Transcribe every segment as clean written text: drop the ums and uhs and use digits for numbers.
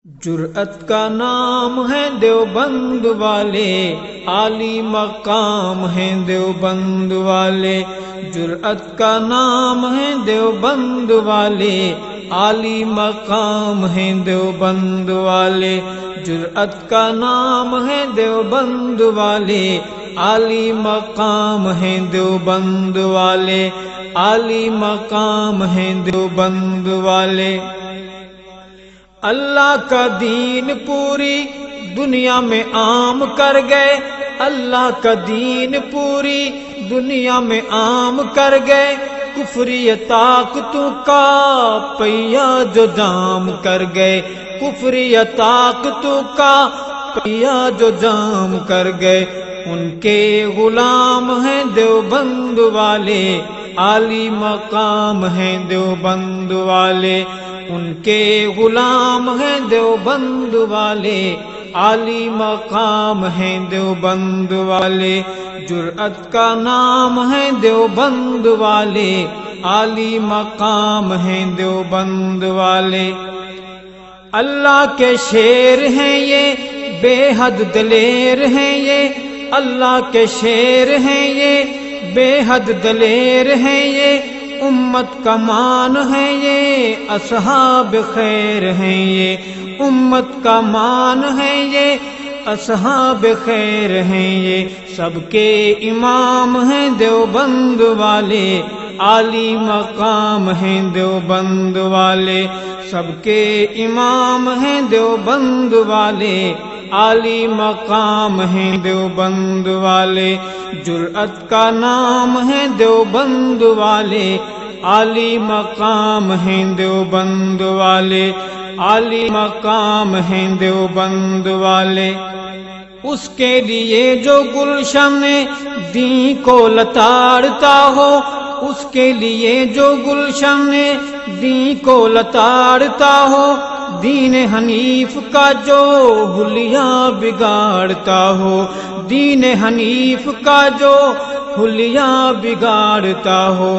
جرأت کا نام ہے دیوبند والے، عالی مقام ہیں دیوبند والے۔ جرأت کا نام ہے دیوبند والے، عالی مقام ہیں دیوبند والے۔ جرأت کا نام ہے دیوبند والے، عالی مقام ہیں دیوبند والے، عالی مقام ہیں دیوبند والے۔ اللہ کا دین پوری دنیا میں عام کر گئے، اللہ کا دین پوری دنیا میں عام کر گئے۔ کفری طاقتوں کا پہیا جو جام کر گئے، کفری طاقتوں کا پہیا جو جام کر گئے۔ ان کے غلام ہیں دیوبند والے، عالی مقام ہیں دیوبند والے۔ ان کے غلام ہیں دیوبند والے، عالی مقام ہیں دیوبند والے۔ جرأت کا نام ہے دیوبند والے، عالی مقام ہیں دیوبند والے۔ اللہ کے شیر ہیں یہ، بے حد دلیر ہیں یہ، اللہ کے شیر ہیں یہ، بے حد دلیر ہیں یہ۔ امت کا مان ہے یہ، اصحاب خیر ہیں یہ، امت کا مان ہے یہ، اصحاب خیر ہیں یہ۔ سب کے امام ہیں دیوبند والے، عالی مقام ہیں دیوبند والے۔ سب کے امام ہیں دیوبند والے، عالی مقام ہیں دیوبند والے۔ جرأت کا نام ہے دیوبند والے، عالی مقام ہیں دیوبند والے، عالی مقام ہیں دیوبند والے۔ اس کے لیے جو گلشن دین کو لتاڑتا ہو، اس کے لیے جو گلشن دین کو لتاڑتا ہو، دین حنیف کا جو حلیہ بگاڑتا ہو، دین حنیف کا جو حلیہ بگاڑتا ہو۔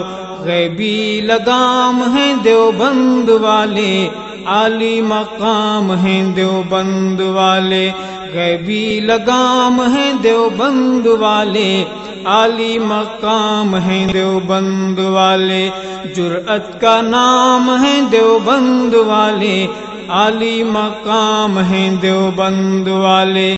غیبی لگام ہیں دیوبند والے، عالی مقام ہیں دیوبند والے۔ غیبی لگام ہیں دیوبند والے، عالی مقام ہیں دیوبند والے۔ جرأت کا نام ہے دیوبند والے، عالی مقام ہیں دیوبند والے۔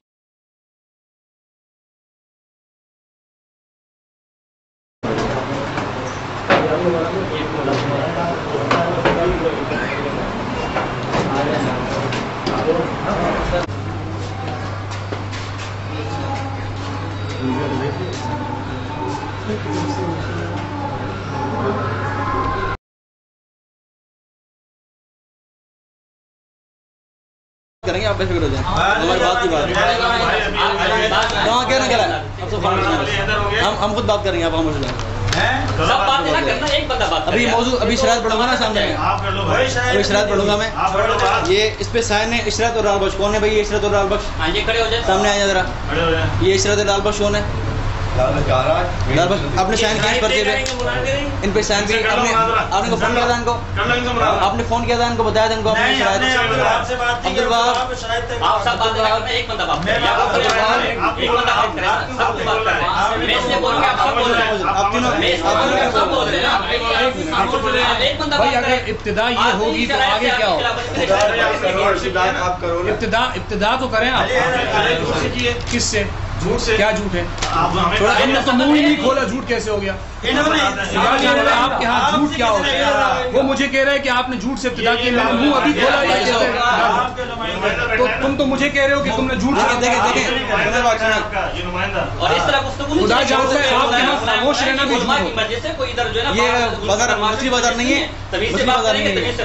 کریں گے آپ بے فکر ہو جائیں، ہماری بات کی بات کہاں کہنا کرا ہے، ہم خود بات کریں گے، آپ خاموش ہو جائیں۔ ابھی موضوع ابھی شرائط پڑھوں گا نا سامنے، ابھی شرائط پڑھوں گا میں۔ یہ اس پہ سائن ہے عشرت اور لال بخش، کون ہے بھائی یہ عشرت اور لال بخش؟ سامنے آئیں ذرا، یہ عشرت اور لال بخش کون ہے؟ لال بخش آپ نے سائن کیا اس پرچے پہ؟ ان پہ سائن کی آپ نے کو فون کیا تھا ان کو؟ آپ نے فون کیا تھا ان کو، بتایا تھا ان کو آپ نے شرائط؟ عبدالوہاب بھائی اگر ابتدا یہ ہوگی تو آگے کیا ہو؟ ابتدا تو کریں آپ، کس سے؟ جھوٹ سے۔ کیا جھوٹ ہے؟ تھوڑا ہم نے تو منہ ہی نہیں کھولا، جھوٹ کیسے ہو گیا؟ آپ کے ہاتھ جھوٹ کیا ہوتا ہے؟ وہ مجھے کہہ رہے ہیں کہ آپ نے جھوٹ سے ابتدا کی، میں نے منہ ابھی کھولا، تو تم تو مجھے کہہ رہے ہو کہ تم نے جھوٹ کیا۔ خدا جانتا ہے آپ یہاں خاموش رہنا بھی جھوٹ ہو۔ یہ بازار مچھلی بازار نہیں ہے، مچھلی بازار نہیں ہے۔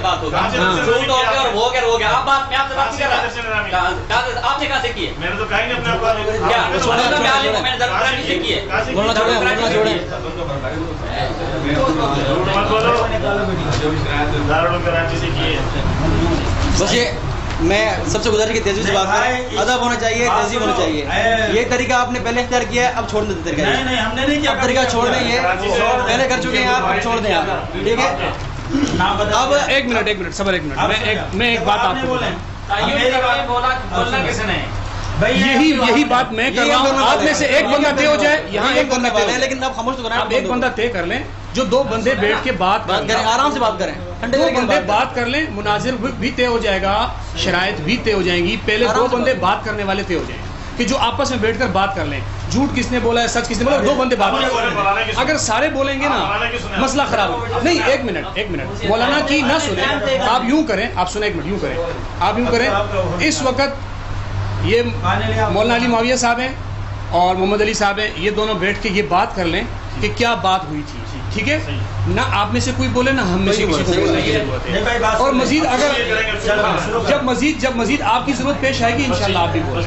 آپ نے کہاں سے کی ہے؟ میں نے تو کہا ہی نہیں اپنے آپ کو۔ بولنا چھوڑیں، بولنا چھوڑیں۔ بس یہ میں سب سے گزارش کی تہذیب سے بات کریں، ادب ہونا چاہیے، تہذیب ہونا چاہیے۔ یہ طریقہ آپ نے پہلے اختیار کیا ہے، اب چھوڑ دیں طریقہ۔ نہیں ہم نے نہیں کیا، اب طریقہ چھوڑ دیں، یہ پہلے کر چکے ہیں آپ، اب چھوڑ دیں آپ، ٹھیک ہے؟ اب ایک منٹ صبر، ایک منٹ، میں ایک بات آپ کو بولنا کس نے؟ یہی بات میں کر رہا ہوں. آپ میں سے ایک بندہ طے ہو جائے, یہاں ایک بندہ طے ہے, لیکن آپ خاموش تو کریں. آپ ایک بندہ طے کر لیں, جو دو بندے بیٹھ کے بات کریں, آرام سے بات کریں, دو بندے بات کر لیں, مناظر بھی طے ہو جائے گا, شرائط بھی طے ہو جائیں گی. پہلے دو بندے بات کرنے والے طے ہو جائیں گے کہ جو آپس میں بیٹھ کر بات کر لیں, جھوٹ کس نے بولا ہے, سچ کس نے بولا, دو بندے بات کریں. اگر سارے بولیں گے نا مسئلہ خراب ہو. نہیں, ایک منٹ مولانا کی نہ سنیں, آپ یوں کریں, آپ سنیں, ایک منٹ یوں کریں, آپ یوں کریں. اس وقت یہ مولانا علی معاویہ صاحب ہیں اور محمد علی صاحب ہیں, یہ دونوں بیٹھ کے یہ بات کر لیں کہ کیا بات ہوئی تھی. ٹھیک ہے, نہ آپ میں سے کوئی بولے نہ ہم میں سے کسی کو بولنے کی ضرورت ہے. اور مزید اگر جب مزید آپ کی ضرورت پیش آئے گی انشاءاللہ آپ بھی بولیں.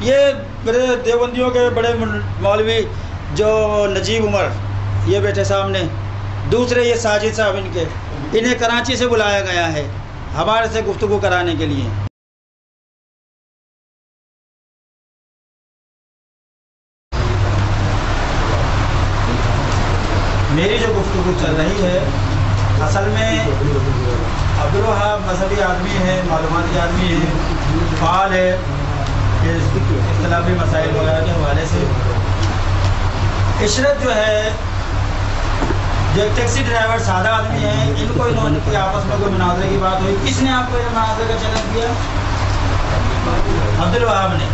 یہ میرے دیوبندیوں کے بڑے مولوی جو نجیب عمر یہ بیٹھے سامنے, دوسرے یہ ساجد صاحب ان کے, انہیں کراچی سے بلایا گیا ہے ہمارے سے گفتگو کرانے کے لیے. میری جو گفتگو چل رہی ہے اصل میں عبدالوہاب مذہبی آدمی ہے, معلوماتی آدمی ہے, فعال ہے اختلافی مسائل وغیرہ کے حوالے سے. عشرت جو ہے جو ایک ٹیکسی ڈرائیور سادہ آدمی ہے, ان کو انہوں نے آپس میں کوئی مناظرے کی بات ہوئی. کس نے آپ کو یہ مناظرے کا چیلنج کیا؟ عبدالوہاب نے.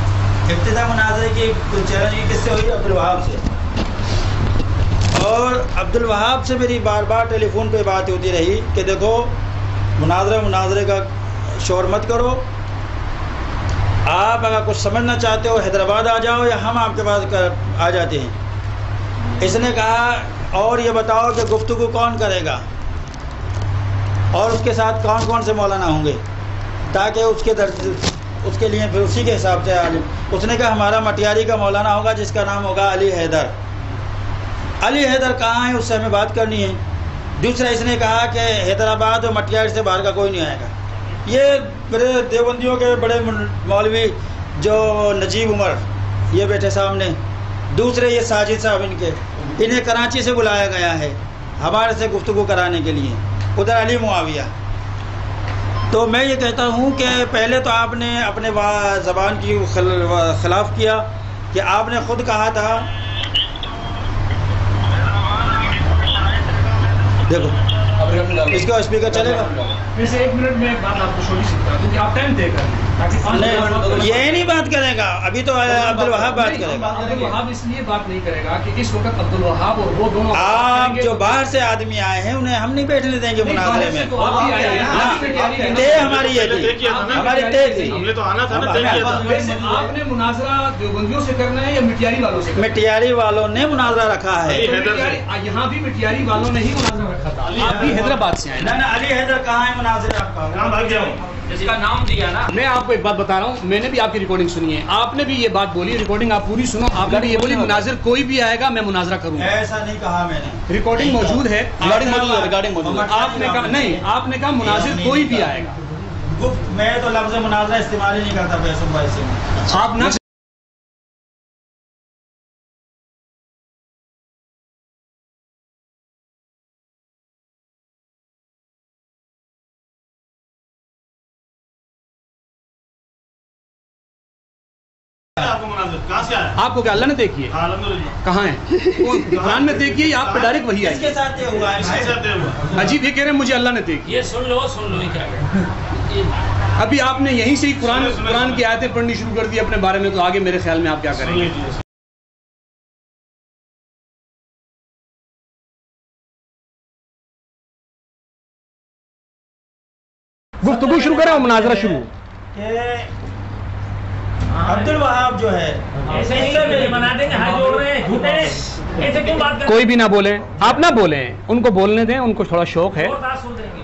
ابتدا مناظرے کی چیلنج کی کس سے ہوئی؟ عبدالوہاب سے. اور عبدالوہاب سے میری بار بار ٹیلی فون پہ بات ہوتی رہی کہ دیکھو مناظرے کا شور مت کرو, آپ اگر کچھ سمجھنا چاہتے ہو حیدرآباد آ جاؤ یا ہم آپ کے پاس آ جاتے ہیں. اس نے کہا اور یہ بتاؤ کہ گفتگو کون کرے گا اور اس کے ساتھ کون کون سے مولانا ہوں گے تاکہ اس کے لیے پھر اسی کے حساب سے عالم. اس نے کہا ہمارا مٹیاری کا مولانا ہوگا جس کا نام ہوگا علی حیدر. علی حیدر کہاں ہے, اس سے ہمیں بات کرنی ہے. دوسرا اس نے کہا کہ حیدرآباد اور مٹیاری سے باہر کا کوئی نہیں آئے گا. یہ میرے دیوبندیوں کے بڑے مولوی جو نجیب عمر یہ بیٹھے سامنے, دوسرے یہ ساجد صاحب ان کے, انہیں کراچی سے بلایا گیا ہے ہمارے سے گفتگو کرانے کے لیے, ادھر علی معاویہ. تو میں یہ کہتا ہوں کہ پہلے تو آپ نے اپنے زبان کی خلاف کیا کہ آپ نے خود کہا تھا, دیکھو اس کا اسپیکر چلے گا. ویسے ایک منٹ میں ایک بات آپ کو چھوٹی سی بتا دوں کہ آپ ٹائم دے کر یہ نہیں بات کرے گا, ابھی تو عبدالوہاب بات کرے گا. عبدالوہاب اس لیے بات نہیں کرے گا کہ اس وقت عبدالوہاب اور وہ دونوں آپ جو باہر سے آدمی آئے ہیں انہیں ہم نہیں بیٹھنے دیں گے مناظرے میں. طے ہماری یہ تھی, ہماری طے تھی. آپ نے مناظرہ دیوبندیوں سے کرنا ہے یا مٹیاری والوں سے؟ مٹیاری والوں نے مناظرہ رکھا ہے. یہاں بھی مٹیاری والوں نے ہی مناظرہ رکھا تھا. آپ بھی حیدرآباد سے آئے. علی حیدر کہاں ہے مناظرہ آپ کا؟ جس کا نام دیا نا. میں آپ کو ایک بات بتا رہا ہوں, میں نے بھی آپ کی ریکارڈنگ سنی ہے, آپ نے بھی یہ بات بولی, ریکارڈنگ آپ پوری سنو. آپ نے بھی یہ بولی مناظر کوئی بھی آئے گا میں مناظرہ کروں گا. ایسا نہیں کہا میں نے. ریکارڈنگ موجود ہے, ریکارڈنگ موجود ہے. آپ نے کہا نہیں, آپ نے کہا مناظر کوئی بھی آئے گا. میں تو لفظ مناظرہ استعمال ہی نہیں کرتا پیسوں بھائی سے. آپ نہ آپ کو کیا اللہ نے دیکھیے کہاں ہے, قرآن میں دیکھیے یا آپ پہ ڈائریکٹ وہی آئی؟ عجیب یہ کہہ رہے ہیں مجھے اللہ نے دیکھی. یہ سن لو کیا ابھی آپ نے یہیں سے ہی قرآن کی آیتیں پڑھنی شروع کر دی اپنے بارے میں, تو آگے میرے خیال میں آپ کیا کریں گے؟ گفتگو شروع کریں اور مناظرہ شروع. عبدالوہاب جو ہے کوئی بھی نہ بولے, آپ نہ بولیں, ان کو بولنے دیں, ان کو تھوڑا شوق ہے.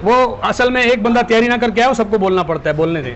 وہ اصل میں ایک بندہ تیاری نہ کر کے آئے, وہ سب کو بولنا پڑتا ہے, بولنے دیں.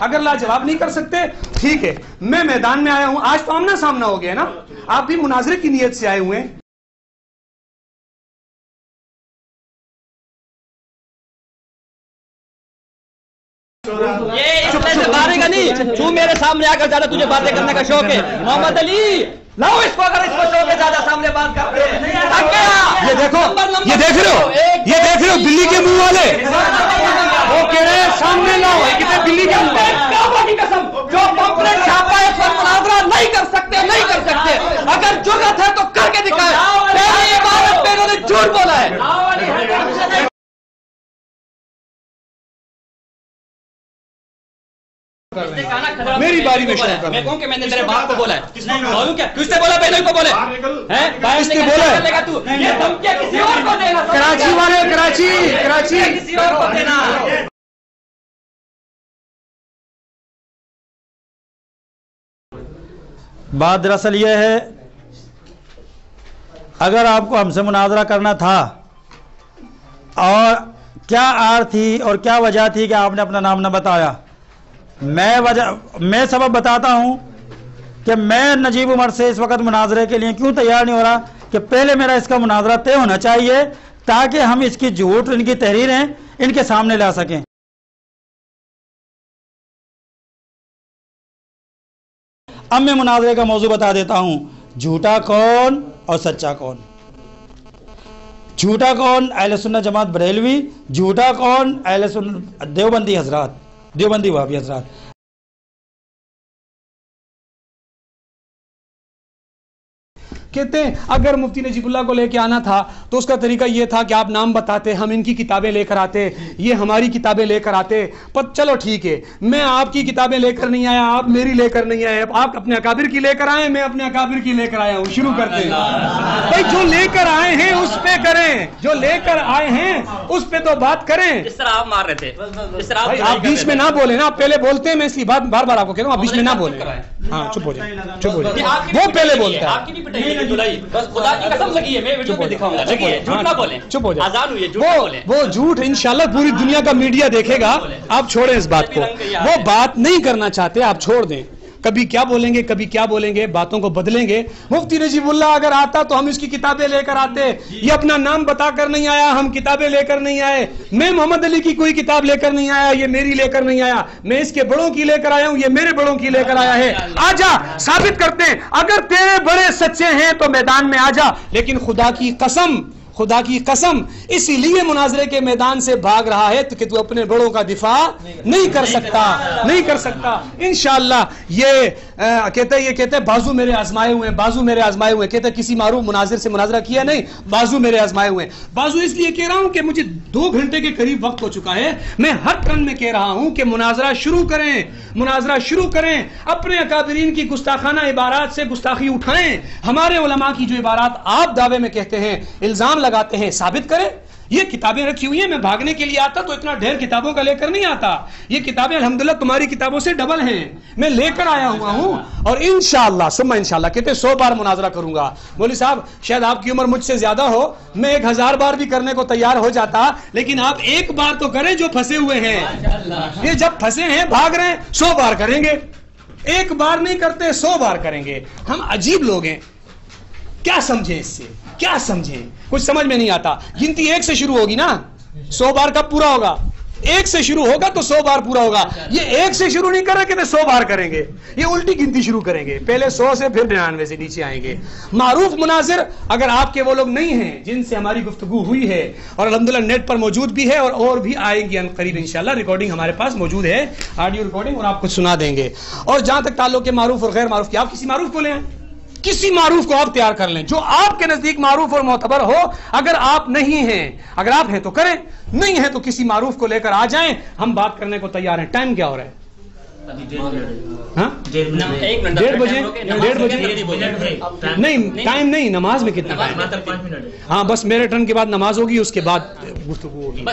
اگر لاجواب نہیں کر سکتے ٹھیک ہے، میں میدان میں آیا ہوں، آج تو آمنا سامنا ہو گیا نا، آپ بھی مناظرے کی نیت سے آئے ہوئے ہیں. یہ اس میں سے مارے گا نہیں، تو میرے سامنے آ کر زیادہ تجھے باتیں کرنے کا شوق ہے. محمد علی لاؤ اس کو، اگر اس کو شوق ہے زیادہ سامنے بات کرتے ہیں. یہ دیکھو، یہ دیکھ رہے ہو، یہ دیکھ رہے ہو دلی کے منہ والے، وہ کہہ رہے ہیں سامنے لاؤ، کتنے دلی کے منہ والے. جو پمفلٹ چھاپا ہے اس پر مناظرہ نہیں کر سکتے، نہیں کر سکتے. اگر جرأت ہے تو کر کے دکھائے. پہلی عبارت پہ انہوں نے جھوٹ بولا ہے. میری باری میں شروع کر. میں کہوں کہ میں نے تیرے باپ کو بولا ہے. بولوں کیا؟ کس نے بولا؟ پہلے کو بولے. کس نے بولا ہے؟ یہ دھمکیاں کسی اور کو دینا. کراچی والے، کراچی کسی اور کو دینا. بات دراصل یہ ہے، اگر آپ کو ہم سے مناظرہ کرنا تھا اور کیا آر تھی اور کیا وجہ تھی کہ آپ نے اپنا نام نہ بتایا، میں سبب بتاتا ہوں کہ میں نجیب عمر سے اس وقت مناظرے کے لیے کیوں تیار نہیں ہو رہا کہ پہلے میرا اس کا مناظرہ طے ہونا چاہیے تاکہ ہم اس کی جھوٹ، ان کی تحریریں ان کے سامنے لا سکیں. اب میں مناظرے کا موضوع بتا دیتا ہوں، جھوٹا کون اور سچا کون. جھوٹا کون؟ اہل سنت جماعت بریلوی. جھوٹا کون؟ اہل سنت دیوبندی حضرات، دیوبندی وہابی حضرات. کہتے ہیں اگر مفتی نجیب اللہ کو لے کے آنا تھا تو اس کا طریقہ یہ تھا کہ آپ نام بتاتے، ہم ان کی کتابیں لے کر آتے، یہ ہماری کتابیں لے کر آتے. چلو ٹھیک ہے، میں آپ کی کتابیں لے کر نہیں آیا، آپ میری لے کر نہیں آئے، آپ اپنے اکابر کی لے کر آئے، میں اپنے اکابر کی لے کر آیا ہوں. شروع کرتے ہیں بھائی، جو لے کر آئے ہیں اس پہ کریں، جو لے کر آئے ہیں اس پہ تو بات کریں. اس طرح آپ مار رہے تھے، اس طرح آپ بیچ میں نہ بولیں نا، آپ پہلے بولتے ہیں، میں اس کی بات بار بار آپ کو کہہ رہا ہوں، آپ بیچ میں نہ بولیں. ہاں چپ ہو جائیں، چپ ہو جائیں. وہ پہلے بولتا ہے. آپ کی بھی پٹائی بس خدا کی قسم لگی ہے، میں ویڈیو پہ دکھاؤں گا. جھوٹ نہ بولیں، چپ ہو جائیں. آزاد ہوئے، جھوٹ نہ بولیں. وہ جھوٹ انشاءاللہ پوری دنیا کا میڈیا دیکھے گا. آپ چھوڑیں اس بات کو، وہ بات نہیں کرنا چاہتے، آپ چھوڑ دیں. کبھی کیا بولیں گے، کبھی کیا بولیں گے، باتوں کو بدلیں گے. مفتی نجیب اللہ اگر آتا تو ہم اس کی کتابیں لے کر آتے. یہ اپنا نام بتا کر نہیں آیا، ہم کتابیں لے کر نہیں آئے. میں محمد علی کی کوئی کتاب لے کر نہیں آیا، یہ میری لے کر نہیں آیا. میں اس کے بڑوں کی لے کر آیا ہوں، یہ میرے بڑوں کی لے کر آیا ہے. آ جا، ثابت کرتے ہیں. اگر تیرے بڑے سچے ہیں تو میدان میں آ جا. لیکن خدا کی قسم، خدا کی قسم، اسی لیے مناظرے کے میدان سے بھاگ رہا ہے کہ تو اپنے بڑوں کا دفاع نہیں کر سکتا، نہیں کر سکتا. انشاءاللہ یہ کہتے ہیں بازو میرے آزمائے ہوئے ہیں، بازو میرے آزمائے ہوئے ہیں. کہتے ہیں کسی معروف مناظر سے مناظرہ کیا نہیں، بازو میرے آزمائے ہوئے ہیں. بازو اس لیے کہہ رہا ہوں کہ مجھے 2 گھنٹے کے قریب وقت ہو چکا ہے. میں ہر ٹرن میں کہہ رہا ہوں کہ مناظرہ شروع کریں، مناظرہ شروع کریں. اپنے اکابرین کی گستاخانہ عبارات سے گستاخی اٹھائیں. ہمارے علماء کی جو عبارات آپ دعوے میں کہتے ہیں، الزام لگاتے ہیں، ثابت کریں. یہ کتابیں رکھی ہوئی ہیں، میں بھاگنے کے لیے آتا تو اتنا ڈھیر کتابوں کا لے کر نہیں آتا. یہ کتابیں الحمدللہ تمہاری کتابوں سے ڈبل ہیں، میں لے کر آیا ہوا ہوں. اور انشاءاللہ ثم انشاءاللہ کہتے 100 بار مناظرہ کروں گا. مولوی صاحب شاید آپ کی عمر مجھ سے زیادہ ہو، میں 1000 بار بھی کرنے کو تیار ہو جاتا، لیکن آپ ایک بار تو کریں جو پھنسے ہوئے ہیں. یہ جب پھنسے ہیں، بھاگ رہے ہیں، 100 بار کریں گے. ایک بار نہیں کرتے، 100 بار کریں گے. ہم عجیب لوگ ہیں. کیا سمجھیں اس سے، کیا سمجھیں؟ کچھ سمجھ میں نہیں آتا. گنتی 1 سے شروع ہوگی نا، 100 بار کب پورا ہوگا؟ 1 سے شروع ہوگا تو 100 بار پورا ہوگا. یہ 1 سے شروع نہیں کر رہے کہ 100 بار کریں گے. یہ الٹی گنتی شروع کریں گے، پہلے 100 سے پھر 99 سے نیچے آئیں گے. معروف مناظر اگر آپ کے وہ لوگ نہیں ہیں جن سے ہماری گفتگو ہوئی ہے، اور الحمدللہ نیٹ پر موجود بھی ہے اور بھی آئیں گے قریب انشاءاللہ. ریکارڈنگ ہمارے پاس موجود ہے، آڈیو ریکارڈنگ، اور آپ کو سنا دیں گے. اور جہاں تک تعلق ہے معروف اور غیر معروف کی، آپ کسی معروف کو لیں، کسی معروف کو آپ تیار کر لیں جو آپ کے نزدیک معروف اور معتبر ہو. اگر آپ نہیں ہیں، اگر آپ ہیں تو کریں، نہیں ہیں تو کسی معروف کو لے کر آ جائیں، ہم بات کرنے کو تیار ہیں. ٹائم کیا ہو رہا ہے؟ ہاں 1:30 بجے نہیں ٹائم نہیں نماز میں کتنا ٹائم؟ ہاں بس میرے ٹرن کے بعد نماز ہوگی اس کے بعد گفتگو ہوگی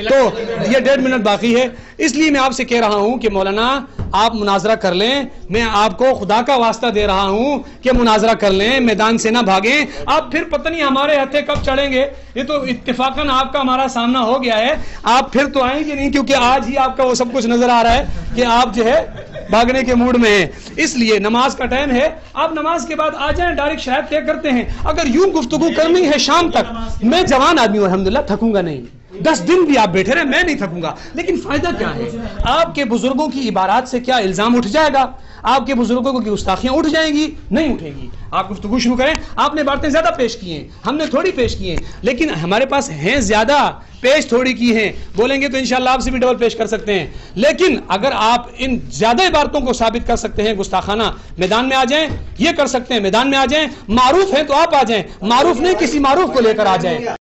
تو یہ 1.5 منٹ باقی ہے اس لیے میں آپ سے کہہ رہا ہوں کہ مولانا آپ مناظرہ کر لیں میں آپ کو خدا کا واسطہ دے رہا ہوں کہ مناظرہ کر لیں میدان سے نہ بھاگیں آپ پھر پتہ نہیں ہمارے ہتھے کب چڑھیں گے یہ تو اتفاقاً آپ کا ہمارا سامنا ہو گیا ہے آپ پھر تو آئیں گے نہیں کیونکہ آج ہی آپ کا وہ سب کچھ نظر آ رہا ہے کہ آپ جو ہے بھاگنے کے موڈ میں ہیں اس لیے نماز کا ٹائم ہے آپ نماز کے بعد آ جائیں ڈائریکٹ شاید طے کرتے ہیں اگر یوں گفتگو کرنی ہے شام تک میں جوان آدمی ہوں الحمدللہ تھکوں گا نہیں 10 دن بھی آپ بیٹھے رہے میں نہیں تھکوں گا لیکن فائدہ کیا ہے آپ کے بزرگوں کی عبارات سے کیا الزام اٹھ جائے گا آپ کے بزرگوں کی گستاخیاں اٹھ جائیں گی نہیں اٹھیں گی آپ گفتگو شروع کریں آپ نے باتیں زیادہ پیش کی ہیں ہم نے تھوڑی پیش کی ہیں لیکن ہمارے پاس ہیں زیادہ پیش تھوڑی کی ہیں بولیں گے تو انشاءاللہ آپ سے بھی ڈبل پیش کر سکتے ہیں لیکن اگر آپ ان زیادہ عبارتوں کو ثابت کر سکتے ہیں گستاخانہ میدان میں آ جائیں یہ کر سکتے ہیں میدان میں آ جائیں معروف ہیں تو آپ آ جائیں معروف نہیں کسی معروف کو لے کر آ جائیں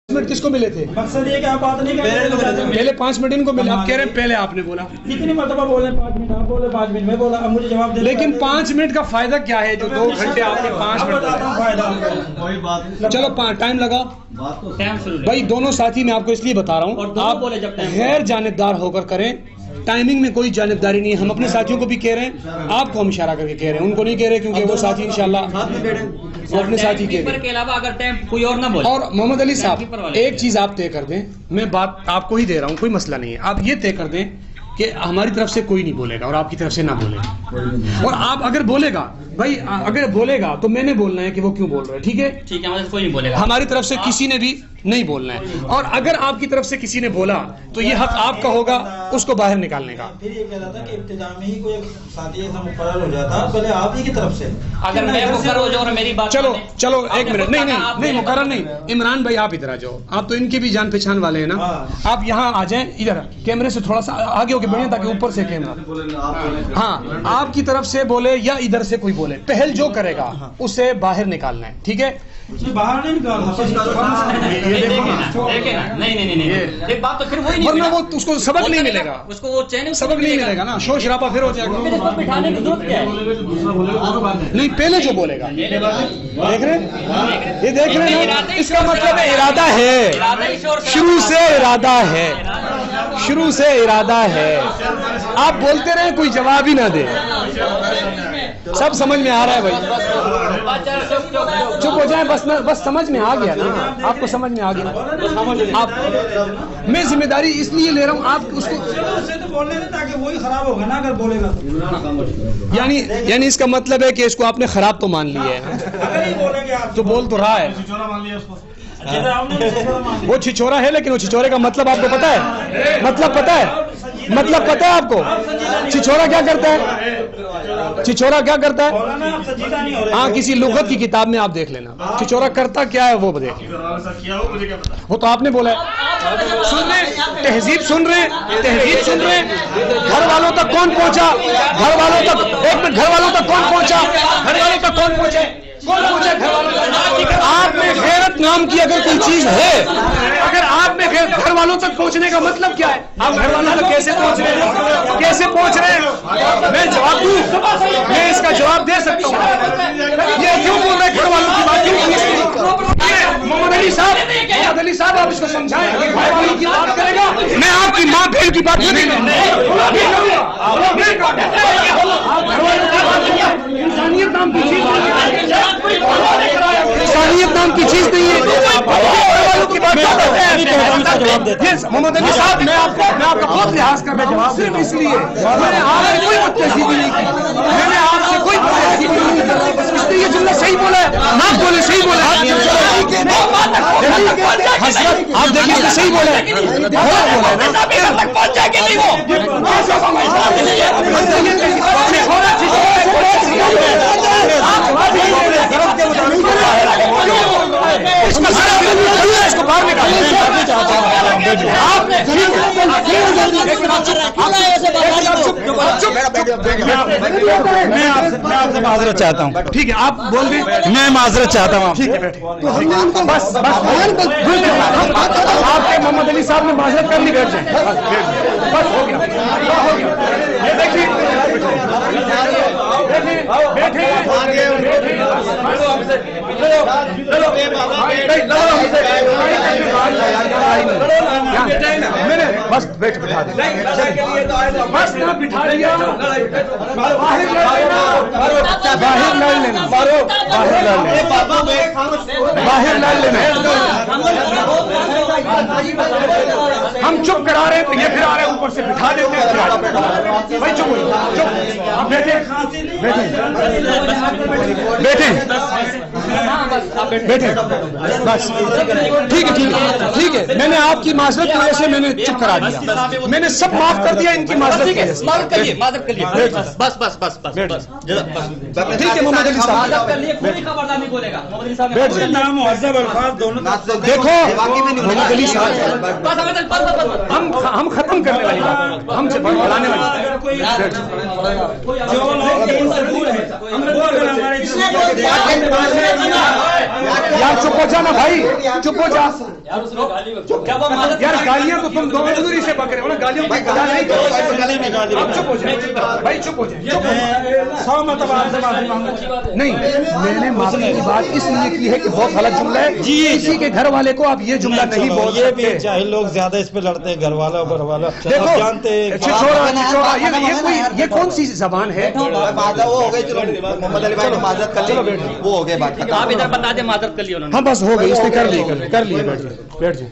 کس کو ملے تھے مقصد یہ کہ آپ بات نہیں کریں پہلے 5 منٹ ان کو ملے آپ کہہ رہے ہیں پہلے آپ نے بولا کتنی مرتبہ بولے 5 منٹ آپ بولے 5 منٹ میں بولا اب مجھے جواب دے لیکن 5 منٹ کا فائدہ کیا ہے جو 2 گھنٹے آپ نے 5 منٹ چلو ٹائم لگا بھائی دونوں ساتھی میں آپ کو اس لیے بتا رہا ہوں آپ غیر جانبدار ہو کر کریں ٹائمنگ میں کوئی جانبداری نہیں ہے ہم اپنے ساتھیوں کو بھی کہہ رہے ہیں آپ کو ہم اشارہ کر کے کہہ رہے ہیں ان کو نہیں کہہ رہے کیونکہ وہ ساتھی انشاءاللہ وہ اپنے ساتھی کہہ رہے ہیں اور محمد علی صاحب ایک چیز آپ طے کر دیں میں بات آپ کو ہی دے رہا ہوں کوئی مسئلہ نہیں ہے آپ یہ طے کر دیں کہ ہماری طرف سے کوئی نہیں بولے گا اور آپ کی طرف سے نہ بولے گا اور آپ اگر بولے گا بھائی اگر بولے گا تو میں نے بولنا ہے کہ وہ کیوں بول رہے ہیں ٹھیک ہے کوئی نہیں بولے گا ہماری طرف سے کسی نے بھی نہیں بولنا ہے اور اگر آپ کی طرف سے کسی نے بولا تو یہ حق آپ کا ہوگا اس کو باہر نکالنے کا پھر یہ کہہ رہا تھا کہ ابتدا میں ہی کوئی ساتھی ایسا مقرر ہو جاتا پہلے آپ ہی کی طرف سے اگر میں مقرر ہو جاؤں اور میری بات چلو ایک منٹ نہیں مقرر نہیں عمران بھائی آپ ادھر آ جاؤ آپ تو ان کی بھی جان پہچان والے ہیں نا آپ یہاں آ جائیں ادھر کیمرے سے تھوڑا سا آگے ہو کے بڑھیں تاکہ اوپر سے کیمرہ ہاں آپ کی طرف سے بولے یا ادھر سے کوئی بولے پہل جو کرے گا اسے باہر نکالنا ہے ٹھیک ہے باہر نہیں ورنہ وہ اس کو سبق نہیں ملے گا سبق نہیں ملے گا نا شور شرابہ پھر ہو جائے گا نہیں پہلے جو بولے گا دیکھ رہے یہ دیکھ رہے ہیں اس کا مطلب ارادہ ہے شروع سے ارادہ ہے شروع سے ارادہ ہے آپ بولتے رہے کوئی جواب ہی نہ دے سب سمجھ میں آ رہا ہے بھائی چپ ہو جائیں بس سمجھ میں آ گیا نا آپ کو سمجھ میں آ گیا آپ میں ذمہ داری اس لیے لے رہا ہوں آپ اس کو بولنے دیں تاکہ وہی خراب ہوگا نا اگر بولے گا یعنی اس کا مطلب ہے کہ اس کو آپ نے خراب تو مان لیا ہے تو بول تو رہا ہے وہ چھچورا ہے لیکن وہ چھچورے کا مطلب آپ کو پتا ہے مطلب پتا ہے آپ کو چھچورا کیا کرتا ہے چھچورا کیا کرتا ہے ہاں کسی لغت کی کتاب میں آپ دیکھ لینا چھچورا کرتا کیا ہے وہ دیکھ وہ تو آپ نے بولا ہے سن رہے تہذیب سن رہے گھر والوں تک کون پہنچا گھر والوں تک ایک منٹ گھر والوں تک کون پہنچا گھر والوں تک کون پہنچے آپ میں غیرت نام کی اگر کوئی چیز ہے اگر آپ میں گھر والوں تک پہنچنے کا مطلب کیا ہے آپ گھر والوں تک کیسے پہنچ رہے ہیں میں جواب دوں میں اس کا جواب دے سکتا ہوں یہ کیوں بول رہے گھر والوں کی بات کیوں محمد علی صاحب آپ اس کو سمجھائیں بھائی بھائی کی بات کرے گا میں آپ کی ماں بہن کی بات انسانیت نام کی چیز نہیں ہے محمد علی صاحب میں آپ کا بہت لحاظ کر رہا جواب صرف اس لیے میں نے آپ سے کوئی بدتہذیبی نہیں کی میں نے آپ سے کوئی بدتہذیبی نہیں کی اس نے یہ جملہ صحیح بولا ہے آپ بولے صحیح بولا آپ دیکھیں اس نے صحیح بولا میں آپ سے معذرت چاہتا ہوں. ٹھیک ہے آپ بول دیں. میں معذرت چاہتا ہوں. ٹھیک ہے بیٹھے. بس آپ کے محمد علی صاحب نے معذرت کر لی, بیٹھ جائیں. بس ہو گیا. یہ دیکھیے بس بیٹھ بٹھا دیں. بس نہ بٹھا دیا. باہر لڑ لینا. باہر لڑ لینا. ہم چپ کرا رہے ہیں تو یہ پھر آ رہے ہیں اوپر سے بٹھا دیتے ہیں. بھائی چپ چپ بیٹھے بیٹھے بیٹھے بس. ٹھیک ہے ٹھیک ہے. میں نے آپ کی معذرت کی وجہ سے میں نے چپ کرا دیا. میں نے سب معاف کر دیا ان کی معذرت کی وجہ سے. بس بس بس بس ٹھیک ہے محمد علی صاحب دیکھو محمد علی صاحب ہم ختم کرنے والے ہم سے بڑھانے والے. یار چپ ہو جا نا بھائی, چپ ہو جا. یار گالیاں تو تم دوری سے پکڑے ہو نا, گالیوں کی گلا نہیں. چپ ہو جائے بھائی, چپ ہو جائے. نہیں میں نے معافی کی بات اس لیے کی ہے کہ بہت غلط جملہ ہے. کسی کے گھر والے کو آپ یہ جملہ نہیں بول سکتے. جاہل لوگ زیادہ اس پہ لڑتے ہیں, گھر والا دیکھو جانتے ہیں. یہ کون سی زبان ہے؟ محمد علی بھائی نے معذرت کر لی, وہ ہو گئے بات. آپ ادھر بتا دیں معذرت کر لی انہوں نے. ہاں بس ہو گئی, اس نے کر لی. بیٹھ جائیں.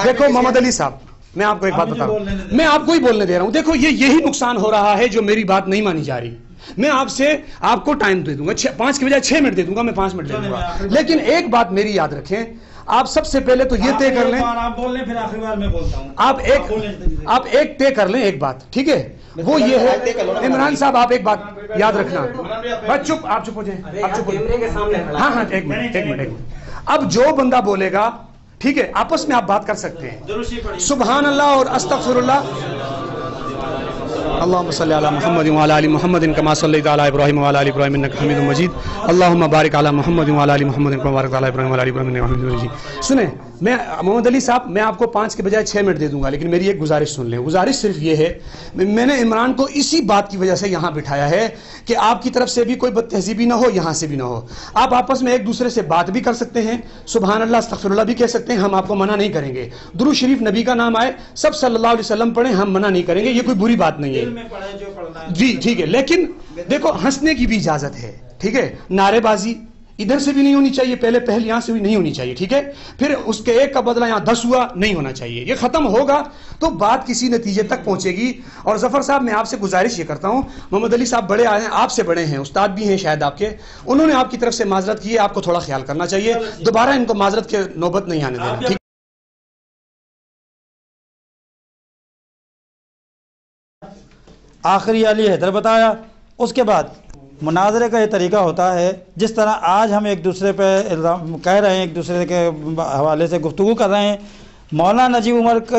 دیکھو محمد علی صاحب میں آپ کو ایک بات بتا رہا ہوں, میں آپ کو ہی بولنے دے رہا ہوں. دیکھو یہی نقصان ہو رہا ہے جو میری بات نہیں مانی جا رہی. میں آپ کو ٹائم دے دوں گا, 5 کی بجائے 6 منٹ دے دوں گا, میں 5 منٹ دے دوں گا. لیکن ایک بات میری یاد رکھیں, آپ سب سے پہلے تو یہ طے کر لیں. آپ بول لیں پھر آخری بار میں بولتا ہوں. آپ ایک طے کر لیں ایک بات, ٹھیک ہے؟ وہ یہ ہے عمران صاحب, آپ ایک بات یاد رکھنا. بس چپ, آپ چپ ہو جائیں. آپ چپ ہو جائیں. ہاں ایک منٹ. اب جو بندہ بولے گا, ٹھیک ہے, آپس میں آپ بات کر سکتے ہیں. سبحان اللہ اور استغفر اللہ. اللهم صل على محمد وعلى ال محمد كما صليت على ابراهيم وعلى ال ابراهيم انك حميد مجيد. اللهم بارك على محمد وعلى ال محمد كما باركت على ابراهيم وعلى ال ابراهيم انك حميد مجيد. سنیں میں محمد علی صاحب, میں آپ کو 5 کے بجائے 6 منٹ دے دوں گا, لیکن میری ایک گزارش سن لیں. گزارش صرف یہ ہے, میں نے عمران کو اسی بات کی وجہ سے یہاں بٹھایا ہے کہ آپ کی طرف سے بھی کوئی بد تہذیبی نہ ہو, یہاں سے بھی نہ ہو. آپ آپس میں ایک دوسرے سے بات بھی کر سکتے ہیں, سبحان اللہ استغفر اللہ بھی کہہ سکتے ہیں, ہم آپ کو منع نہیں کریں گے. درود شریف نبی کا نام آئے, سب صلی اللہ علیہ وسلم پڑھیں, ہم منع نہیں کریں گے, یہ کوئی بری بات نہیں ہے. جی ٹھیک ہے, لیکن دیکھو ہنسنے کی بھی اجازت ہے, ٹھیک ہے؟ نعرے بازی ادھر سے بھی نہیں ہونی چاہیے, پہل یہاں سے بھی نہیں ہونی چاہیے, ٹھیک ہے؟ پھر اس کے ایک کا بدلہ یہاں 10 ہوا, نہیں ہونا چاہیے. یہ ختم ہوگا تو بات کسی نتیجے تک پہنچے گی. اور ظفر صاحب میں آپ سے گزارش یہ کرتا ہوں, محمد علی صاحب بڑے آئے ہیں, آپ سے بڑے ہیں, استاد بھی ہیں شاید آپ کے, انہوں نے آپ کی طرف سے معذرت کی ہے, آپ کو تھوڑا خیال کرنا چاہیے. دوبارہ ان کو معذرت کے نوبت نہیں آنے دینا. آخری علی حیدر بتایا. اس کے بعد مناظرے کا یہ طریقہ ہوتا ہے, جس طرح آج ہم ایک دوسرے پہ کہہ رہے ہیں, ایک دوسرے کے حوالے سے گفتگو کر رہے ہیں, مولانا نجیب عمر کا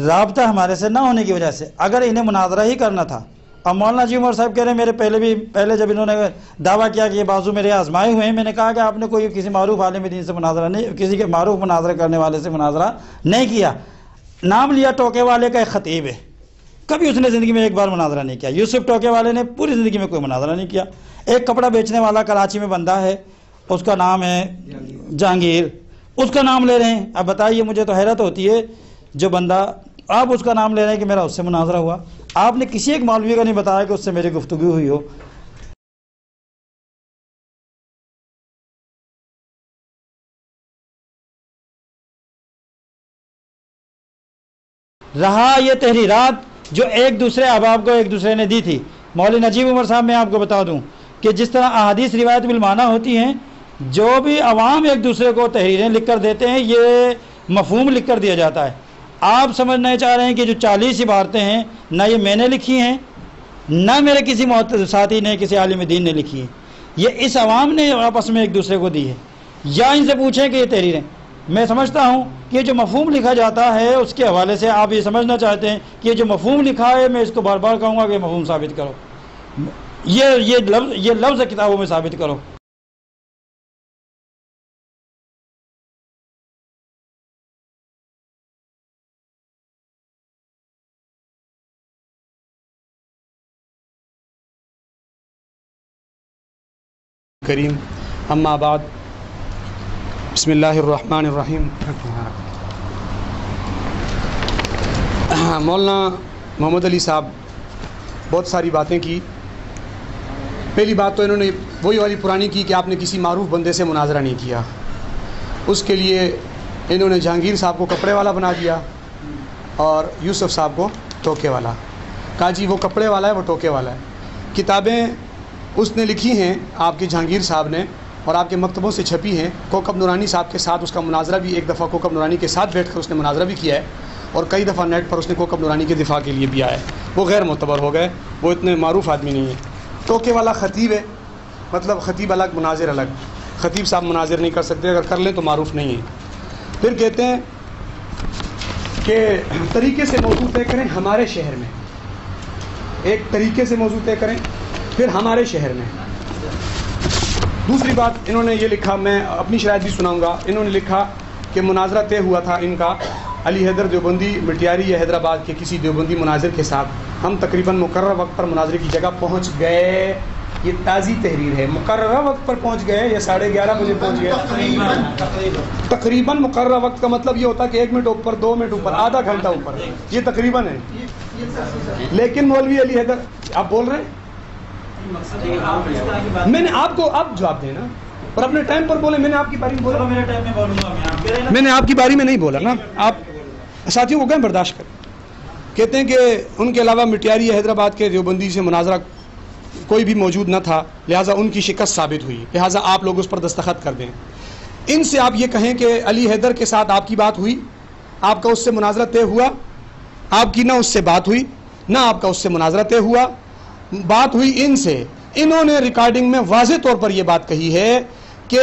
رابطہ ہمارے سے نہ ہونے کی وجہ سے اگر انہیں مناظرہ ہی کرنا تھا. اور مولانا نجیب عمر صاحب کہہ رہے ہیں, میرے پہلے جب انہوں نے دعویٰ کیا کہ یہ بازو میرے آزمائے ہوئے ہیں, میں نے کہا کہ آپ نے کوئی کسی معروف عالم دین سے مناظرہ نہیں, کسی کے معروف مناظرہ کرنے والے سے مناظرہ نہیں کیا. نام لیا ٹوکے والے کا ایک خطیب ہے, کبھی اس نے زندگی میں ایک بار مناظرہ نہیں کیا. یوسف ٹوکے والے نے پوری زندگی میں کوئی مناظرہ نہیں کیا. ایک کپڑا بیچنے والا کراچی میں بندہ ہے, اس کا نام ہے جہانگیر, اس کا نام لے رہے ہیں. اب بتائیے, مجھے تو حیرت ہوتی ہے, جو بندہ آپ اس کا نام لے رہے ہیں کہ میرا اس سے مناظرہ ہوا. آپ نے کسی ایک مولوی کا نہیں بتایا کہ اس سے میری گفتگو ہوئی ہو. رہا یہ تحریرات جو ایک دوسرے احباب کو ایک دوسرے نے دی تھی, مولانا نجیب عمر صاحب میں آپ کو بتا دوں کہ جس طرح احادیث روایت بالمعنی ہوتی ہیں, جو بھی عوام ایک دوسرے کو تحریریں لکھ کر دیتے ہیں, یہ مفہوم لکھ کر دیا جاتا ہے. آپ سمجھنا چاہ رہے ہیں کہ جو 40 عبارتیں ہیں, نہ یہ میں نے لکھی ہیں, نہ میرے کسی ساتھی نے, کسی عالم دین نے لکھی ہیں, یہ اس عوام نے آپس میں ایک دوسرے کو دی ہے. یا ان سے پوچھیں کہ یہ تحریریں. میں سمجھتا ہوں کہ جو مفہوم لکھا جاتا ہے اس کے حوالے سے آپ یہ سمجھنا چاہتے ہیں کہ یہ جو مفہوم لکھا ہے, میں اس کو بار بار کہوں گا کہ مفہوم ثابت کرو. یہ لفظ کتابوں میں ثابت کرو. کریم اما بعد بسم اللہ الرحمن الرحیم. مولانا محمد علی صاحب بہت ساری باتیں کی. پہلی بات تو انہوں نے وہی والی پرانی کی کہ آپ نے کسی معروف بندے سے مناظرہ نہیں کیا. اس کے لیے انہوں نے جہانگیر صاحب کو کپڑے والا بنا دیا اور یوسف صاحب کو ٹوکے والا. کہا جی وہ کپڑے والا ہے وہ ٹوکے والا ہے. کتابیں اس نے لکھی ہیں آپ کے جہانگیر صاحب نے اور آپ کے مکتبوں سے چھپی ہیں. کوکب نورانی صاحب کے ساتھ اس کا مناظرہ بھی ایک دفعہ کوکب نورانی کے ساتھ بیٹھ کر اس نے مناظرہ بھی کیا ہے اور کئی دفعہ نیٹ پر اس نے کوکب نورانی کے دفاع کے لیے بھی آیا ہے. وہ غیر معتبر ہو گئے, وہ اتنے معروف آدمی نہیں ہے. ٹوکے والا خطیب ہے, مطلب خطیب الگ مناظر الگ. خطیب صاحب مناظر نہیں کر سکتے, اگر کر لیں تو معروف نہیں ہے. پھر کہتے ہیں کہ طریقے سے موضوع طے کریں ہمارے شہر میں. ایک طریقے سے موضوع طے کریں پھر ہمارے شہر میں. دوسری بات انہوں نے یہ لکھا, میں اپنی شرائط بھی سناؤں گا. انہوں نے لکھا کہ مناظرہ طے ہوا تھا ان کا علی حیدر دیوبندی مٹیاری یا حیدرآباد کے کسی دیوبندی مناظر کے ساتھ. ہم تقریباً مقررہ وقت پر مناظرے کی جگہ پہنچ گئے. یہ تازی تحریر ہے. مقررہ وقت پر پہنچ گئے یا 11:30 بجے پہنچ گئے. تقریباً مقررہ وقت کا مطلب یہ ہوتا ہے کہ 1 منٹ اوپر 2 منٹ اوپر آدھا گھنٹہ اوپر. یہ تقریباً ہے. لیکن مولوی علی حیدر آپ بول رہے ہیں, میں نے آپ کو اب جواب دینا اور اپنے ٹائم پر بولے. میں نے آپ کی باری میں بولا, میں نے آپ کی باری میں نہیں بولا نا. آپ ساتھیوں کو کہیں برداشت کریں. کہتے ہیں کہ ان کے علاوہ مٹیاری حیدرآباد کے دیوبندی سے مناظرہ کوئی بھی موجود نہ تھا, لہٰذا ان کی شکست ثابت ہوئی, لہٰذا آپ لوگ اس پر دستخط کر دیں. ان سے آپ یہ کہیں کہ علی حیدر کے ساتھ آپ کی بات ہوئی, آپ کا اس سے مناظرہ طے ہوا, آپ کی نہ اس سے بات ہوئی نہ آپ کا اس سے مناظرہ طے ہوا. بات ہوئی ان سے, انہوں نے ریکارڈنگ میں واضح طور پر یہ بات کہی ہے کہ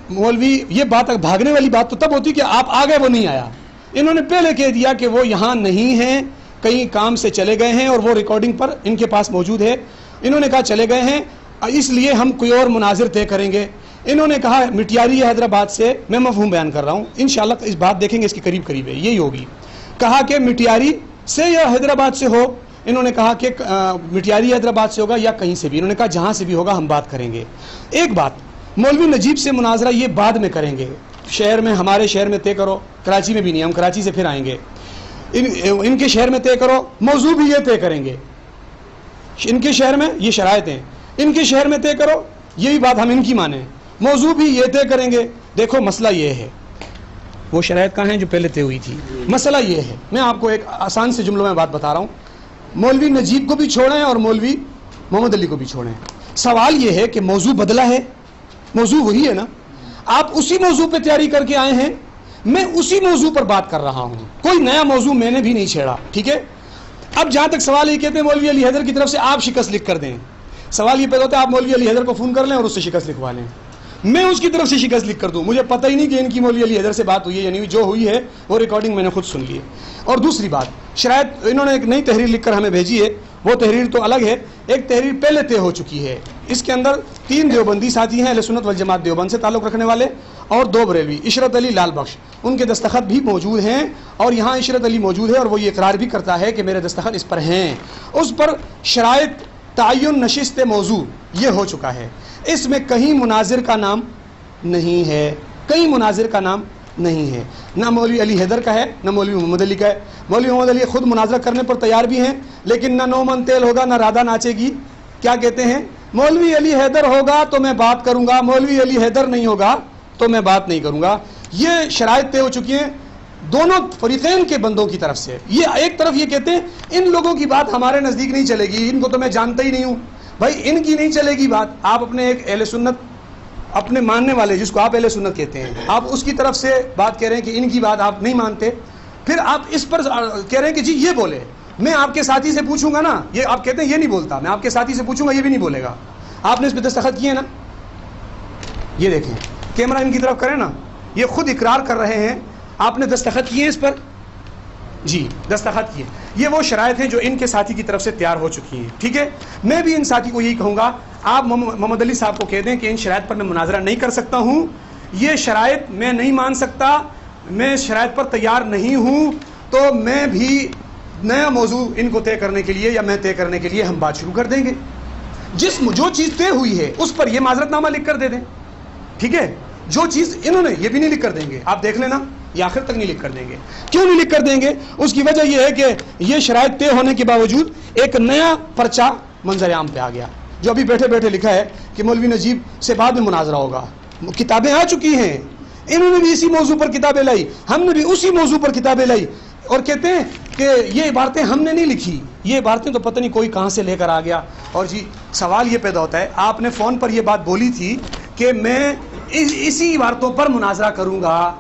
مولوی, یہ بات بھاگنے والی بات تو تب ہوتی کہ آپ آ گئے وہ نہیں آیا. انہوں نے پہلے کہہ دیا کہ وہ یہاں نہیں ہیں, کہیں کام سے چلے گئے ہیں اور وہ ریکارڈنگ پر ان کے پاس موجود ہے. انہوں نے کہا چلے گئے ہیں, اس لیے ہم کوئی اور مناظر طے کریں گے. انہوں نے کہا مٹیاری حیدرآباد سے, میں مفہوم بیان کر رہا ہوں, انشاءاللہ اس بات دیکھیں گے اس کے قریب قریب ہے, یہی ہوگی. کہا کہ مٹیاری سے یا حیدرآباد سے ہو. انہوں نے کہا کہ مٹیاری حیدرآباد سے ہوگا یا کہیں سے بھی. انہوں نے کہا جہاں سے بھی ہوگا ہم بات کریں گے. ایک بات, مولوی نجیب سے مناظرہ یہ بعد میں کریں گے. شہر میں, ہمارے شہر میں طے کرو, کراچی میں بھی نہیں, ہم کراچی سے پھر آئیں گے. ان کے شہر میں طے کرو, موضوع بھی یہ طے کریں گے. ان کے شہر میں یہ شرائط ہیں, ان کے شہر میں طے کرو, یہی بات ہم ان کی مانیں. موضوع بھی یہ طے کریں گے. دیکھو مسئلہ یہ ہے, وہ شرائط کہاں ہیں جو پہلے طے ہوئی تھی. مسئلہ یہ ہے, میں آپ کو ایک آسان سے جملوں میں بات بتا رہا ہوں. مولوی نجیب کو بھی چھوڑیں اور مولوی محمد علی کو بھی چھوڑیں. سوال یہ ہے کہ موضوع بدلا ہے, موضوع وہی ہے نا. آپ اسی موضوع پہ تیاری کر کے آئے ہیں, میں اسی موضوع پر بات کر رہا ہوں, کوئی نیا موضوع میں نے بھی نہیں چھیڑا. ٹھیک ہے. اب جہاں تک سوال یہ کہتے ہیں مولوی علی حیدر کی طرف سے آپ شکست لکھ کر دیں, سوال یہ پیدا ہوتا ہے آپ مولوی علی حیدر کو فون کر لیں اور اس سے شکست لکھوا لیں. میں اس کی طرف سے شکست لکھ کر دوں, مجھے پتہ ہی نہیں کہ ان کی مولوی علی حیدر سے بات ہوئی ہے یعنی جو ہوئی ہے وہ ریکارڈنگ میں نے خود سن لی ہے. اور دوسری بات, شاید انہوں نے ایک نئی تحریر لکھ کر ہمیں بھیجی ہے, وہ تحریر تو الگ ہے. ایک تحریر پہلے طے ہو چکی ہے, اس کے اندر 3 دیوبندی ساتھی ہیں اہل سنت والجماعت دیوبند سے تعلق رکھنے والے, اور 2 بریلوی, عشرت علی لال بخش, ان کے دستخط بھی موجود ہیں. اور یہاں عشرت علی موجود ہے اور وہ یہ اقرار بھی کرتا ہے کہ میرے دستخط اس پر ہیں. اس پر شرائط تعین نشست موضوع یہ ہو چکا ہے. اس میں کہیں مناظر کا نام نہیں ہے, کہیں مناظر کا نام نہیں ہے, نہ مولوی علی حیدر کا ہے نہ مولوی محمد علی کا ہے. مولوی محمد علی خود مناظرہ کرنے پر تیار بھی ہیں, لیکن نہ 9 من تیل ہوگا نہ رادھا ناچے گی. کیا کہتے ہیں, مولوی علی حیدر ہوگا تو میں بات کروں گا, مولوی علی حیدر نہیں ہوگا تو میں بات نہیں کروں گا. یہ شرائط طے ہو چکی ہیں دونوں فریقین کے بندوں کی طرف سے. یہ ایک طرف یہ کہتے ہیں ان لوگوں کی بات ہمارے نزدیک نہیں چلے گی, ان کو تو میں جانتا ہی نہیں ہوں. بھائی ان کی نہیں چلے گی بات, آپ اپنے ایک اہل سنت اپنے ماننے والے جس کو آپ اہل سنت کہتے ہیں, آپ اس کی طرف سے بات کہہ رہے ہیں کہ ان کی بات آپ نہیں مانتے, پھر آپ اس پر کہہ رہے ہیں کہ جی یہ بولے. میں آپ کے ساتھی سے پوچھوں گا نا, یہ آپ کہتے ہیں یہ نہیں بولتا, میں آپ کے ساتھی سے پوچھوں گا یہ بھی نہیں بولے گا. آپ نے اس پہ دستخط کیے نا, یہ دیکھیں کیمرہ ان کی طرف کریں نا, یہ خود اقرار کر رہے ہیں آپ نے دستخط کیے اس پر. جی دستخط کیے. یہ وہ شرائط ہیں جو ان کے ساتھی کی طرف سے تیار ہو چکی ہیں. ٹھیک ہے, میں بھی ان ساتھی کو یہی کہوں گا, آپ محمد علی صاحب کو کہہ دیں کہ ان شرائط پر میں مناظرہ نہیں کر سکتا ہوں, یہ شرائط میں نہیں مان سکتا, میں شرائط پر تیار نہیں ہوں, تو میں بھی نیا موضوع ان کو طے کرنے کے لیے یا میں طے کرنے کے لیے ہم بات شروع کر دیں گے. جو چیز طے ہوئی ہے اس پر یہ معذرت نامہ لکھ کر دے دیں. ٹھیک ہے, جو چیز انہوں نے یہ بھی نہیں لکھ کر دیں گے, آپ دیکھ لینا, یہ آخر تک نہیں لکھ کر دیں گے. کیوں نہیں لکھ کر دیں گے؟ اس کی وجہ یہ ہے کہ یہ شرائط طے ہونے کے باوجود ایک نیا پرچہ منظر عام پہ آ گیا, جو ابھی بیٹھے بیٹھے لکھا ہے کہ مولوی نجیب سے بعد میں مناظرہ ہوگا. کتابیں آ چکی ہیں, انہوں نے بھی اسی موضوع پر کتابیں لائی, ہم نے بھی اسی موضوع پر کتابیں لائی, اور کہتے ہیں کہ یہ عبارتیں ہم نے نہیں لکھی, یہ عبارتیں تو پتہ نہیں کوئی کہاں سے لے کر آ گیا. اور جی سوال یہ پیدا ہوتا ہے, آپ نے فون پر یہ بات بولی تھی کہ میں اسی عبارتوں پر مناظرہ کروں گا,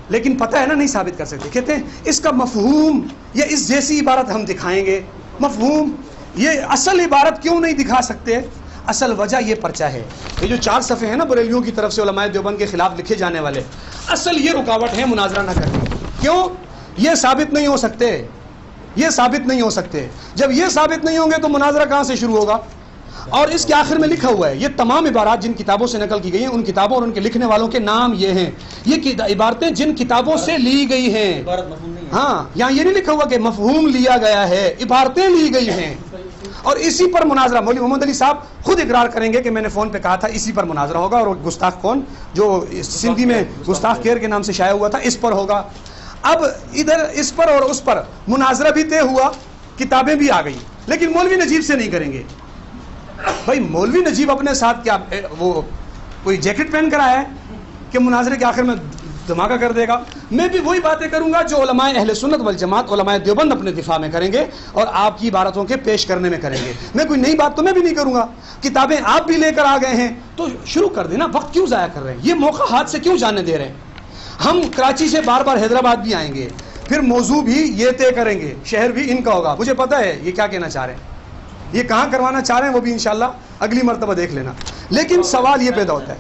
لیکن پتہ ہے نا نہیں ثابت کر سکتے. کہتے ہیں اس کا مفہوم یا اس جیسی عبارت ہم دکھائیں گے. مفہوم, یہ اصل عبارت کیوں نہیں دکھا سکتے؟ اصل وجہ یہ پرچہ ہے. یہ جو 4 صفحے ہیں نا بریلیوں کی طرف سے علماء دیوبند کے خلاف لکھے جانے والے, اصل یہ رکاوٹ ہے مناظرہ نہ کرنے. کیوں؟ یہ ثابت نہیں ہو سکتے, یہ ثابت نہیں ہو سکتے. جب یہ ثابت نہیں ہوں گے تو مناظرہ کہاں سے شروع ہوگا؟ اور اس کے آخر میں لکھا ہوا ہے, یہ تمام عبارات جن کتابوں سے نقل کی گئی ہیں, ان کتابوں اور ان کے لکھنے والوں کے نام یہ ہیں. یہ عبارتیں جن کتابوں سے لی گئی ہیں. ہاں, یہاں یہ نہیں لکھا ہوا کہ مفہوم لیا گیا ہے, عبارتیں لی گئی ہیں. اور اسی پر مناظرہ, مولوی محمد علی صاحب خود اقرار کریں گے کہ میں نے فون پہ کہا تھا اسی پر مناظرہ ہوگا, اور گستاخ کون جو سندھی میں گستاخ کیر کے نام سے شائع ہوا تھا اس پر ہوگا. اب ادھر اس پر اور اس پر مناظرہ بھی طے ہوا, کتابیں بھی آ گئی, لیکن مولوی نجیب سے نہیں کریں گے. بھائی مولوی نجیب اپنے ساتھ کیا وہ کوئی جیکٹ پہن کر آیا ہے کہ مناظرے کے آخر میں دھماکہ کر دے گا؟ میں بھی وہی باتیں کروں گا جو علماء اہل سنت والجماعت علماء دیوبند اپنے دفاع میں کریں گے اور آپ کی عبارتوں کے پیش کرنے میں کریں گے. میں کوئی نئی بات تو میں بھی نہیں کروں گا. کتابیں آپ بھی لے کر آ گئے ہیں تو شروع کر دینا, وقت کیوں ضائع کر رہے ہیں؟ یہ موقع ہاتھ سے کیوں جانے دے رہے ہیں؟ ہم کراچی سے بار بار حیدرآباد بھی آئیں گے, پھر موضوع بھی یہ طے کریں گے, شہر بھی ان کا ہوگا. مجھے پتہ ہے یہ کیا کہنا چاہ رہے ہیں, یہ کہاں کروانا چاہ رہے ہیں, وہ بھی انشاءاللہ اگلی مرتبہ دیکھ لینا. لیکن سوال یہ پیدا ہوتا ہے,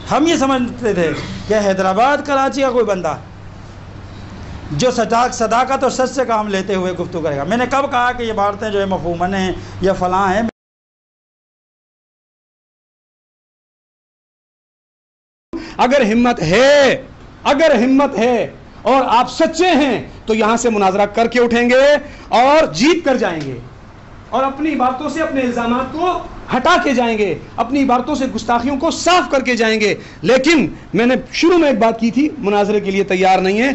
ہم یہ سمجھتے تھے کہ حیدرآباد کراچی کا کوئی بندہ جو صداقت اور سچ سے کام لیتے ہوئے گفتگو کرے گا. میں نے کب کہا کہ یہ عبارتیں جو ہے مفہوماً ہیں یا فلاں ہیں؟ اگر ہمت ہے اور آپ سچے ہیں تو یہاں سے مناظرہ کر کے اٹھیں گے اور جیت کر جائیں گے, اور اپنی باتوں سے اپنے الزامات کو ہٹا کے جائیں گے, اپنی عبارتوں سے گستاخیوں کو صاف کر کے جائیں گے. لیکن میں نے شروع میں ایک بات کی تھی, مناظرے کے لیے تیار نہیں ہے.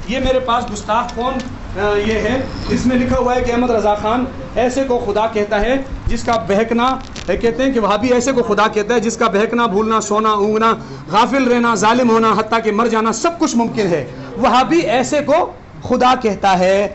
یہ میرے پاس گستاخ کون یہ ہے, اس میں لکھا ہوا ہے کہ احمد رضا خان ایسے کو خدا کہتا ہے جس کا بہکنا, کہتے ہیں کہ وہابی ایسے کو خدا کہتا ہے جس کا بہکنا, بھولنا, سونا, اونگنا, غافل رہنا, ظالم ہونا, حتیٰ کہ مر جانا سب کچھ ممکن ہے. وہابی ایسے کو خدا کہتا ہے.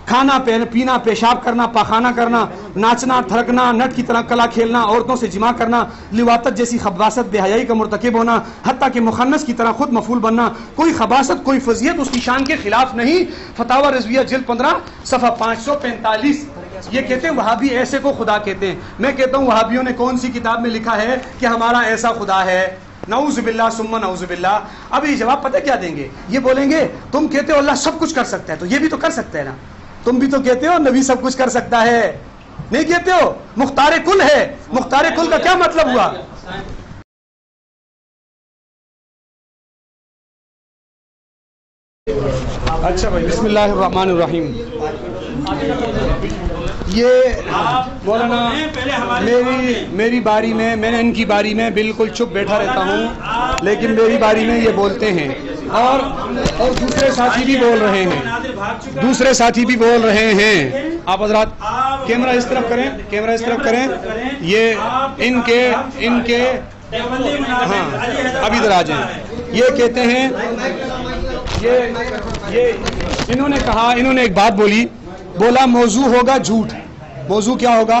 کھانا پینا, پیشاب کرنا, پاخانہ کرنا, ناچنا, تھرکنا, نٹ کی طرح کلا کھیلنا, عورتوں سے جمع کرنا, لواطت جیسی خباثت, بے حیائی کا مرتکب ہونا, حتیٰ کہ مخنث کی طرح خود مفعول بننا, کوئی خباثت کوئی فضیت اس کی شان کے خلاف نہیں. فتاوی رضویہ جلد 15 صفحہ 545. یہ کہتے ہیں وہابی ایسے کو خدا کہتے ہیں. میں کہتا ہوں وہابیوں نے کون سی کتاب میں لکھا ہے کہ ہمارا ایسا خدا ہے؟ نعوذ باللہ ثم نعوذ باللہ. اب یہ جواب پتہ کیا دیں گے؟ یہ بولیں گے تم کہتے ہو اللہ سب کچھ کر سکتا ہے, تو یہ بھی تو کر سکتا ہے نا. تم بھی تو کہتے ہو نبی سب کچھ کر سکتا ہے, نہیں کہتے ہو مختار کل ہے. مختار کل کا کیا مطلب ہوا؟ اچھا بھائی, بسم اللہ الرحمن الرحیم. یہ مولانا میری باری میں نے ان کی باری میں بالکل چپ بیٹھا رہتا ہوں, لیکن میری باری میں یہ بولتے ہیں, اور دوسرے ساتھی بھی بول رہے ہیں, دوسرے ساتھی بھی بول رہے ہیں. آپ حضرات کیمرہ اس طرف کریں, کیمرہ اس طرف کریں. یہ ان کے ہاں اب ادھر آ جائیں. یہ کہتے ہیں یہ انہوں نے کہا, انہوں نے ایک بات بولا موضوع ہوگا جھوٹ. موضوع کیا ہوگا؟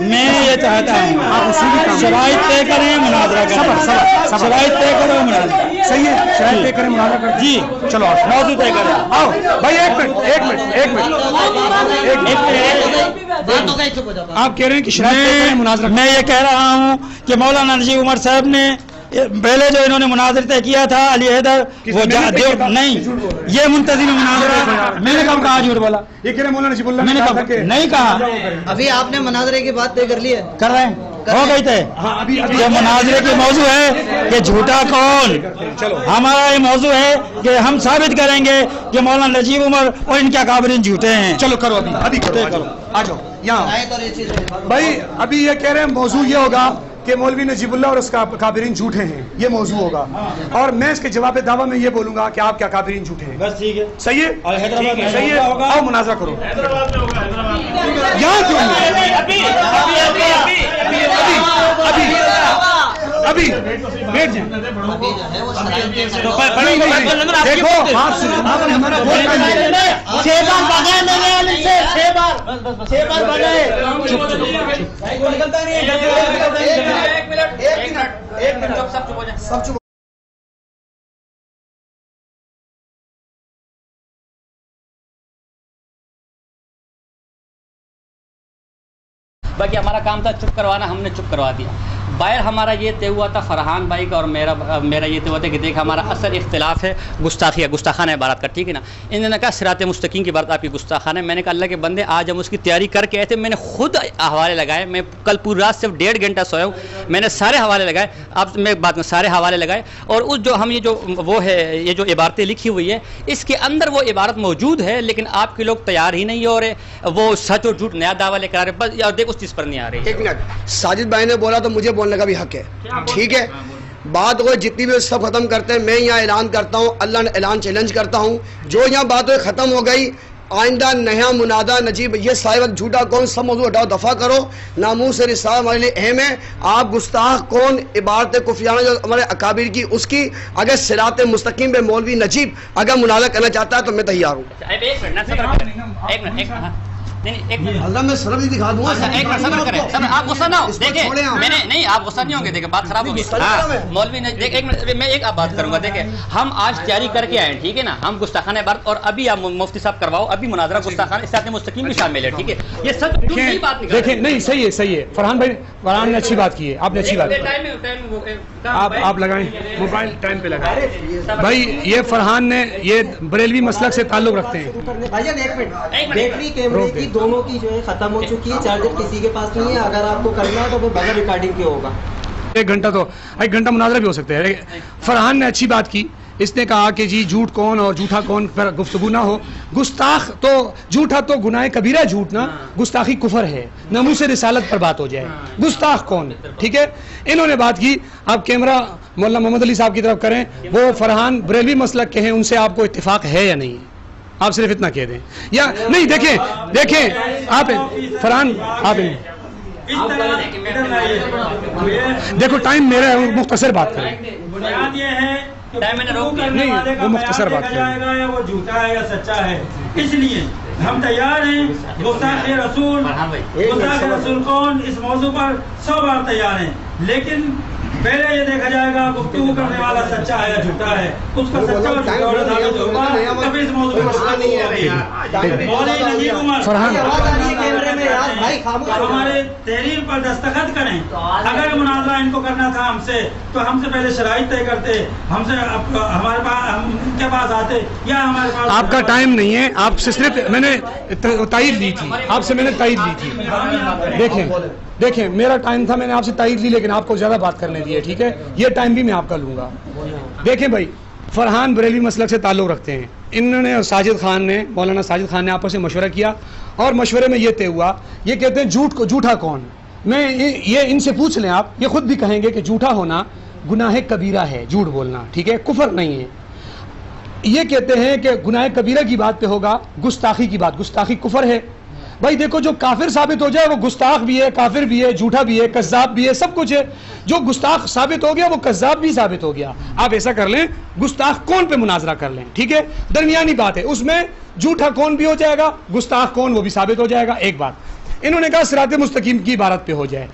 میں یہ چاہتا ہوں شرائط طے کریں مناظرہ کریں، شرائط طے کرو مناظرہ. صحیح ہے، شرائط طے کریں مناظرہ کریں. جی چلو موضوع طے کریں. آؤ بھائی ایک منٹ آپ کہہ رہے ہیں کہ شرائط طے کریں مناظرہ. میں یہ کہہ رہا ہوں کہ مولانا نجیب عمر صاحب نے پہلے جو انہوں نے مناظر طے کیا تھا علی حیدر وہ نہیں، یہ منتظم مناظرہ. میں نے کب کہا جھوٹ بولا؟ یہ کہہ رہے مولانا نجیب اللہ میں نے کب نہیں کہا. ابھی آپ نے مناظرے کی بات طے کر لی ہے، کر رہے ہیں، ہو گئی تھے. یہ مناظرے کی موضوع ہے کہ جھوٹا کون. ہمارا یہ موضوع ہے کہ ہم ثابت کریں گے کہ مولانا نجیب عمر اور ان کے اکابرین جھوٹے ہیں. چلو کرو ابھی کرو، آ جاؤ یہاں. بھائی ابھی یہ کہہ رہے ہیں موضوع یہ ہوگا کہ مولوی نجیب اللہ اور اس کا اکابرین جھوٹے ہیں، یہ موضوع ہوگا، اور میں اس کے جواب دعویٰ میں یہ بولوں گا کہ آپ کے اکابرین جھوٹے ہیں. بس ٹھیک ہے، صحیح ہے، صحیح ہے. آؤ مناظرہ کرو. یہاں کیوں ابھی بیٹھ جائیں. دیکھو ہمارا باقی ہمارا کام تھا چپ کروانا، ہم نے چپ کروا دیا. باہر ہمارا یہ طے ہوا تھا فرحان بھائی کا اور میرا یہ طے ہوا تھا کہ دیکھ ہمارا اصل اختلاف ہے گستاخانہ عبارت کا، ٹھیک ہے نا. انہوں نے کہا صراط مستقیم کی عبارت آپ کی گستاخانہ ہے. میں نے کہا اللہ کے بندے آج ہم اس کی تیاری کر کے آئے تھے، میں نے خود حوالے لگائے. میں کل پوری رات صرف 1.5 گھنٹہ سویا ہوں، میں نے سارے حوالے لگائے. اب میں بات میں سارے حوالے لگائے، اور اس جو ہم یہ جو عبارتیں لکھی ہوئی ہے اس کے اندر وہ عبارت موجود ہے، لیکن آپ کے لوگ تیار ہی نہیں ہو رہے. وہ سچ اور جھوٹ نیا دعویٰ لے کر آ رہے بس، اور دیکھ اس چیز پر نہیں آ رہی. ایک منٹ، ساجد بھائی نے بولا تو مجھے بولنے کا بھی حق ہے، ٹھیک ہے. بات وہ جتنی بھی سب ختم کرتے ہیں، میں یہاں اعلان کرتا ہوں، اللہ نے اعلان چیلنج کرتا ہوں، جو یہاں بات ختم ہو گئی آئندہ نیا منادہ نجیب یہ صاحب جھوٹا کون سب موضوع ہٹاؤ، دفع کرو. ناموس رسالہ ہمارے لیے اہم ہے. آپ گستاخ کون عبارت کفریانہ جو ہمارے اکابر کی اس کی اگر صراط مستقیم پہ مولوی نجیب اگر مناظرہ کرنا چاہتا ہے تو میں تیار ہوں. حضرت میں سرب دکھا دوں گا. ایک منٹ صبر کریں، آپ غصہ نہ ہو. دیکھیں میں نے نہیں، آپ غصہ نہیں ہوں گے، دیکھیں بات خراب ہوگی. مولوی نے ایک منٹ میں ایک بات کروں گا. دیکھیں ہم آج تیاری کر کے آئے ہیں، ٹھیک ہے نا. ہم گستاخانہ عبارت اور ابھی آپ مفتی صاحب کرواؤ، ابھی مناظرہ گستاخانہ صراط مستقیم بھی شامل ہے، ٹھیک ہے. یہ سب بات دیکھیں نہیں صحیح ہے. فرحان نے اچھی بات کی ہے، آپ نے اچھی بات کی. آپ لگائیں موبائل ٹائم پہ لگائیں. بھائی یہ فرحان نے یہ بریلوی مسلک سے تعلق رکھتے ہیں. بیٹری کیمرے کی دونوں کی جو ہے ختم ہو چکی ہے، چارجر کسی کے پاس نہیں ہے. اگر آپ کو کرنا ہے تو بغیر ریکارڈنگ کے ہوگا. ایک گھنٹہ مناظرہ بھی ہو سکتا ہے. فرحان نے اچھی بات کی. اس نے کہا کہ جی جھوٹ کون اور جھوٹا کون پر گفتگو نہ ہو. گستاخ تو جھوٹا تو گناہ کبیرہ جھوٹ نا، گستاخی کفر ہے. ناموس رسالت پر بات ہو جائے، گستاخ کون، ٹھیک ہے. انہوں نے بات کی. آپ کیمرہ مولانا محمد علی صاحب کی طرف کریں. وہ فرحان بریلوی مسلک کے ہیں، ان سے آپ کو اتفاق ہے یا نہیں؟ آپ صرف اتنا کہہ دیں یا نہیں. دیکھیں آپ فرحان، آپ دیکھو ٹائم میرا ہے، مختصر بات کریں. بنیاد یہ ہے وہ مختصر بات کریں. وہ جھوٹا ہے یا سچا ہے. اس لیے ہم تیار ہیں. گستاخ رسول کون اس موضوع پر 100 بار تیار ہیں، لیکن پہلے یہ دیکھا جائے گا گفتگو کرنے والا سچا ہے یا جھوٹا ہے. اس کا سچا اور جھوٹا ثابت ہوگا تبھی اس موضوع پر ہمارے تحریر پر دستخط کریں. اگر مناظرہ ان کو کرنا تھا ہم سے تو ہم سے پہلے شرائط طے کرتے، ہم سے ہمارے پاس ہم ان کے پاس آتے یا ہمارے پاس. آپ کا ٹائم نہیں ہے. آپ سے صرف میں نے تائید لی تھی، آپ سے میں نے تائید لی تھی. دیکھیں میرا ٹائم تھا، میں نے آپ سے تائید لی، لیکن آپ کو زیادہ بات کرنے دی ہے، ٹھیک ہے. یہ ٹائم بھی میں آپ کا لوں گا. دیکھیں بھائی فرحان بریلوی مسلک سے تعلق رکھتے ہیں. انہوں نے ساجد خان نے، مولانا ساجد خان نے آپس میں مشورہ کیا، اور مشورے میں یہ طے ہوا. یہ کہتے ہیں جھوٹا کون. میں یہ ان سے پوچھ لیں، آپ یہ خود بھی کہیں گے کہ جھوٹا ہونا گناہ کبیرہ ہے، جھوٹ بولنا، ٹھیک ہے، کفر نہیں ہے. یہ کہتے ہیں کہ گناہ کبیرہ کی بات پہ ہوگا، گستاخی کی بات، گستاخی کفر ہے. بھائی دیکھو جو کافر ثابت ہو جائے وہ گستاخ بھی ہے، کافر بھی ہے، جھوٹا بھی ہے، کذاب بھی ہے، سب کچھ ہے. جو گستاخ ثابت ہو گیا وہ کذاب بھی ثابت ہو گیا. آپ ایسا کر لیں گستاخ کون پہ مناظرہ کر لیں، ٹھیک ہے. درمیانی بات ہے، اس میں جھوٹا کون بھی ہو جائے گا، گستاخ کون وہ بھی ثابت ہو جائے گا. ایک بات. انہوں نے کہا صراط مستقیم کی عبارت پہ ہو جائے،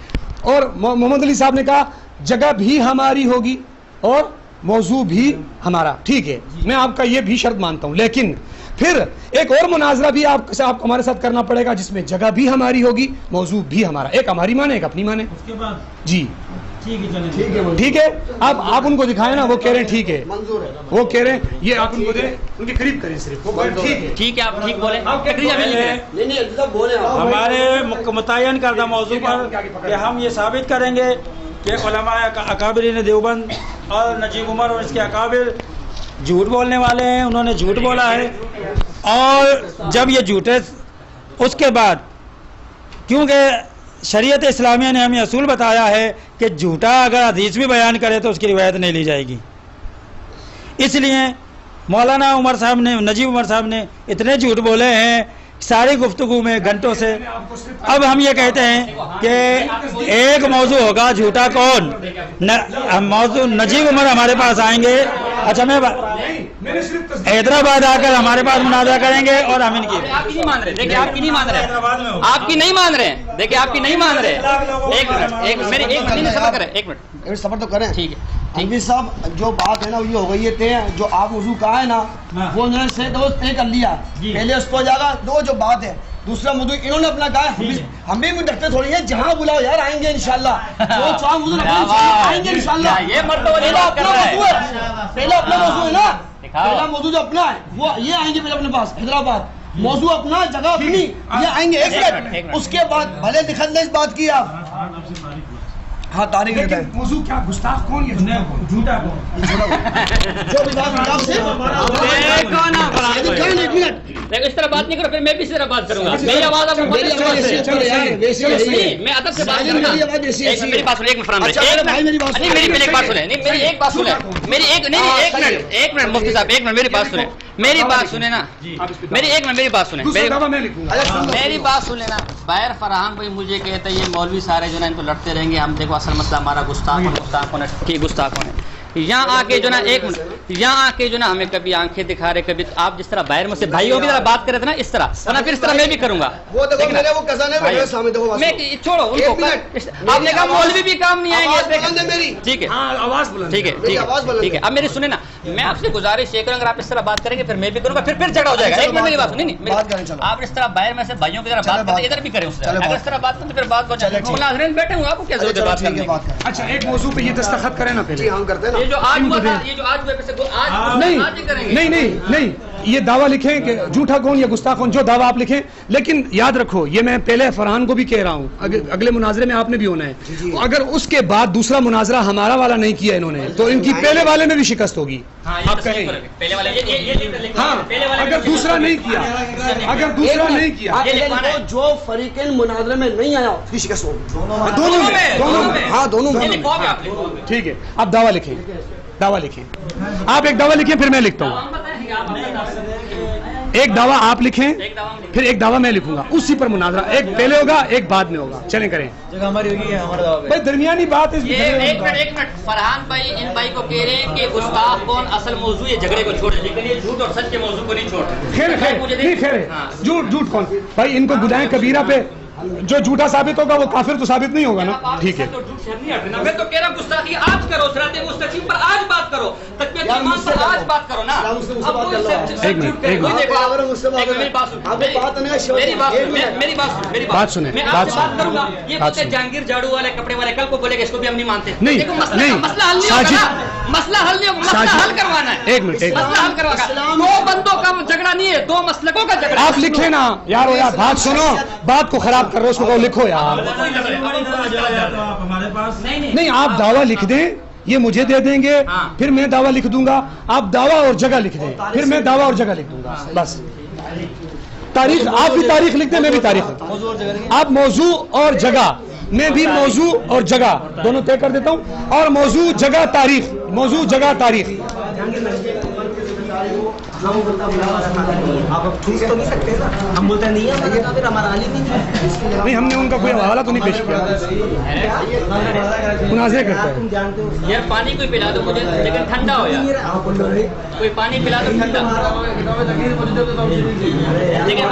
اور محمد علی صاحب نے کہا جگہ بھی ہماری ہوگی اور موضوع بھی ہمارا. ٹھیک ہے، میں آپ کا یہ بھی شرط مانتا ہوں، لیکن پھر ایک اور مناظرہ بھی آپ ہمارے ساتھ کرنا پڑے گا جس میں جگہ بھی ہماری ہوگی، موضوع بھی ہمارا، ایک ہماری مانے ایک اپنی مانے. اس کے بعد جی ٹھیک ہے. اب آپ ان کو دکھائیں نا، وہ کہہ رہے ہیں ٹھیک ہے، منظور ہے. وہ کہہ رہے ہیں یہ آپ ان کو دیں، ان کے قریب کریں صرف، وہ کہہ رہے ہیں ٹھیک ہے آپ ٹھیک بولیں. نہیں التفاق بولے آپ. ہمارے متعین کردہ موضوع پر کہ ہم یہ ثابت کریں گے کہ علماء اکابرین دیوبند اور نجیب عمر اور اس کے اکابر جھوٹ بولنے والے ہیں، انہوں نے جھوٹ بولا ہے. اور جب یہ جھوٹے، اس کے بعد کیونکہ شریعت اسلامیہ نے ہمیں اصول بتایا ہے کہ جھوٹا اگر حدیث بھی بیان کرے تو اس کی روایت نہیں لی جائے گی. اس لیے مولانا عمر صاحب نے، نجیب عمر صاحب نے اتنے جھوٹ بولے ہیں ساری گفتگو میں گھنٹوں سے. اب ہم یہ کہتے ہیں کہ ایک موضوع ہوگا جھوٹا کون، موضوع نجیب عمر ہمارے پاس آئیں گے. اچھا میں حیدرآباد آ کر ہمارے پاس مناظرہ کریں گے اور ہم ان کی آپ کی نہیں مان رہے، دیکھیں آپ کی نہیں مان رہے، آپ کی نہیں مان رہے، دیکھیں آپ کی نہیں مان رہے. ایک منٹ میری ایک منٹ صبر کریں، ایک منٹ صبر تو کریں. ٹھیک ہے. حنفی صاحب جو بات ہے نا یہ ہو گئی ہے طے، جو آپ موضوع کہا ہے نا وہ انہوں نے سے دوست طے کر لیا. پہلے اس کو جائے گا دو جو بات ہے. دوسرا موضوع انہوں نے اپنا کہا ہے، ہم بھی ڈرتے تھوڑی ہیں، جہاں بلاؤ یار آئیں گے انشاءاللہ. وہ چاہ موضوع آئیں گے انشاءاللہ. یہ مرتبہ پہلا اپنا موضوع ہے، پہلا اپنا موضوع ہے نا، پہلا موضوع جو اپنا ہے وہ یہ آئیں گے پہلے اپنے پاس حیدرآباد. موضوع اپنا جگہ اپنی، یہ آئیں گے. ایک منٹ اس کے بعد بھلے دکھت نے اس بات کی آپ. ہاں تاریخ لیتا ہے موضوع کیا، گستاخ کون یا جھوٹا کون، جو بھی بات آپ سے اس طرح بات نہیں کرو، پھر میں بھی اس طرح بات کروں گا. میری آواز آپ کو میں ادب سے بات کروں گا. میری بات سنیں، ایک منٹ فرام میری ایک بات سنیں، میری ایک بات سنیں، میری ایک منٹ مفتی صاحب ایک منٹ میری بات سنیں، میری بات سنیں نا، میری ایک منٹ میری بات سنیں، میری بات سنیں نا. باہر فرحان بھائی مجھے کہتے ہیں یہ مولوی سارے جو نا ان کو لڑتے رہیں گے، ہم دیکھو اصل مسئلہ ہمارا گستاخوں نے یہاں آ کے جو نا ایک منٹ یہاں آ کے جو نا ہمیں کبھی آنکھیں دکھا رہے، کبھی آپ جس طرح باہر مجھ سے بھائیوں کی طرح بات کرے تھے نا اس طرح، ورنہ پھر اس طرح میں بھی کروں گا. چھوڑو ان کو، آپ نے کہا مولوی بھی کام نہیں آئیں گے. ٹھیک ہے ٹھیک ہے ٹھیک ہے. اب میری سنیں نا، میں آپ سے گزارش یہ کروں، اگر آپ اس طرح بات کریں گے پھر میں بھی کروں گا، پھر جھگڑا ہو جائے گا. ایک منٹ میری بات سنیں، نہیں آپ اس طرح باہر میں سے بھائیوں کی طرح بات کریں، ادھر بھی کریں اس طرح. اگر اس طرح بات کریں پھر بات ہو جائے گا. ناظرین بیٹھے ہوں، آپ کو کیا ضرورت ہے بات کرنے کی. اچھا ایک موضوع پہ یہ دستخط کریں نا پہلے. ہم کرتے ہیں یہ جو آج ہوا تھا، یہ جو آج نہیں یہ دعویٰ لکھیں کہ جھوٹا کون یا گستاخ کون، جو دعویٰ آپ لکھیں. لیکن یاد رکھو یہ میں پہلے فرحان کو بھی کہہ رہا ہوں، اگلے مناظرے میں آپ نے بھی ہونا ہے. اگر اس کے بعد دوسرا مناظرہ ہمارا والا نہیں کیا انہوں نے تو ان کی پہلے والے میں بھی شکست ہوگی. آپ کہیں ہاں اگر دوسرا نہیں کیا جو فریقین مناظرے میں نہیں آیا اس کی شکست ہوگی. دونوں میں. ٹھیک ہے آپ دعویٰ لکھیں، آپ ایک دعویٰ لکھیں پھر میں لکھتا ہوں. ایک دعویٰ آپ لکھیں پھر ایک دعویٰ میں لکھوں گا، اسی پر مناظرہ، ایک پہلے ہوگا ایک بعد میں ہوگا. چلیں کریں، جگہ ہماری ہوگی ہمارا دعویٰ بھائی درمیانی بات ہے. ایک منٹ فرحان بھائی ان بھائی کو کہہ رہے ہیں کہ گستاخ کون اصل موضوع یہ جھگڑے کو چھوڑ دیں، لیکن یہ جھوٹ اور سچ کے موضوع کو نہیں چھوڑ. خیر جھوٹ کون بھائی، ان کو گناہ کبیرہ پہ جو جھوٹا ثابت ہوگا وہ کافر تو ثابت نہیں ہوگا نا. ٹھیک ہے میں تو کہہ رہا ہوں گستاخی آج کرو، صراط مستقیم پر آج بات کرو، تقویت ایمان پر آج بات کرو نا. بات سنیں، میں آپ سے بات کروں گا. یہ بولتے جہانگیر جھاڑو والے کپڑے والے کل کو بولے گا اس کو بھی ہم نہیں مانتے. مسئلہ حل کروانا ہے. ایک منٹ مسئلہ حل کروانا، دو بندوں کا جھگڑا نہیں ہے، دو مسلکوں کا جھگڑا. آپ لکھیں نا یار، بات سنو، بات کو خراب کر رہے ہو، اس کو لکھو یار. نہیں آپ دعویٰ لکھ دیں، یہ مجھے دے دیں گے، پھر میں دعویٰ لکھ دوں گا. آپ دعویٰ اور جگہ لکھ دیں، پھر میں دعویٰ اور جگہ لکھ دوں گا. بس تاریخ، آپ بھی تاریخ لکھ دیں، میں بھی تاریخ لکھ دوں. آپ موضوع اور جگہ، میں بھی موضوع اور جگہ دونوں طے کر دیتا ہوں، اور موضوع جگہ تاریخ، موضوع جگہ تاریخ. ہم بولتے نہیں نہیں، ہم نے ان کا کوئی حوالہ تو نہیں پیش کیا، مناظرے کرتا ہے. یار پانی کوئی پلا دو مجھے، لیکن ٹھنڈا ہو یار، کوئی پانی پلا دو ٹھنڈا. لیکن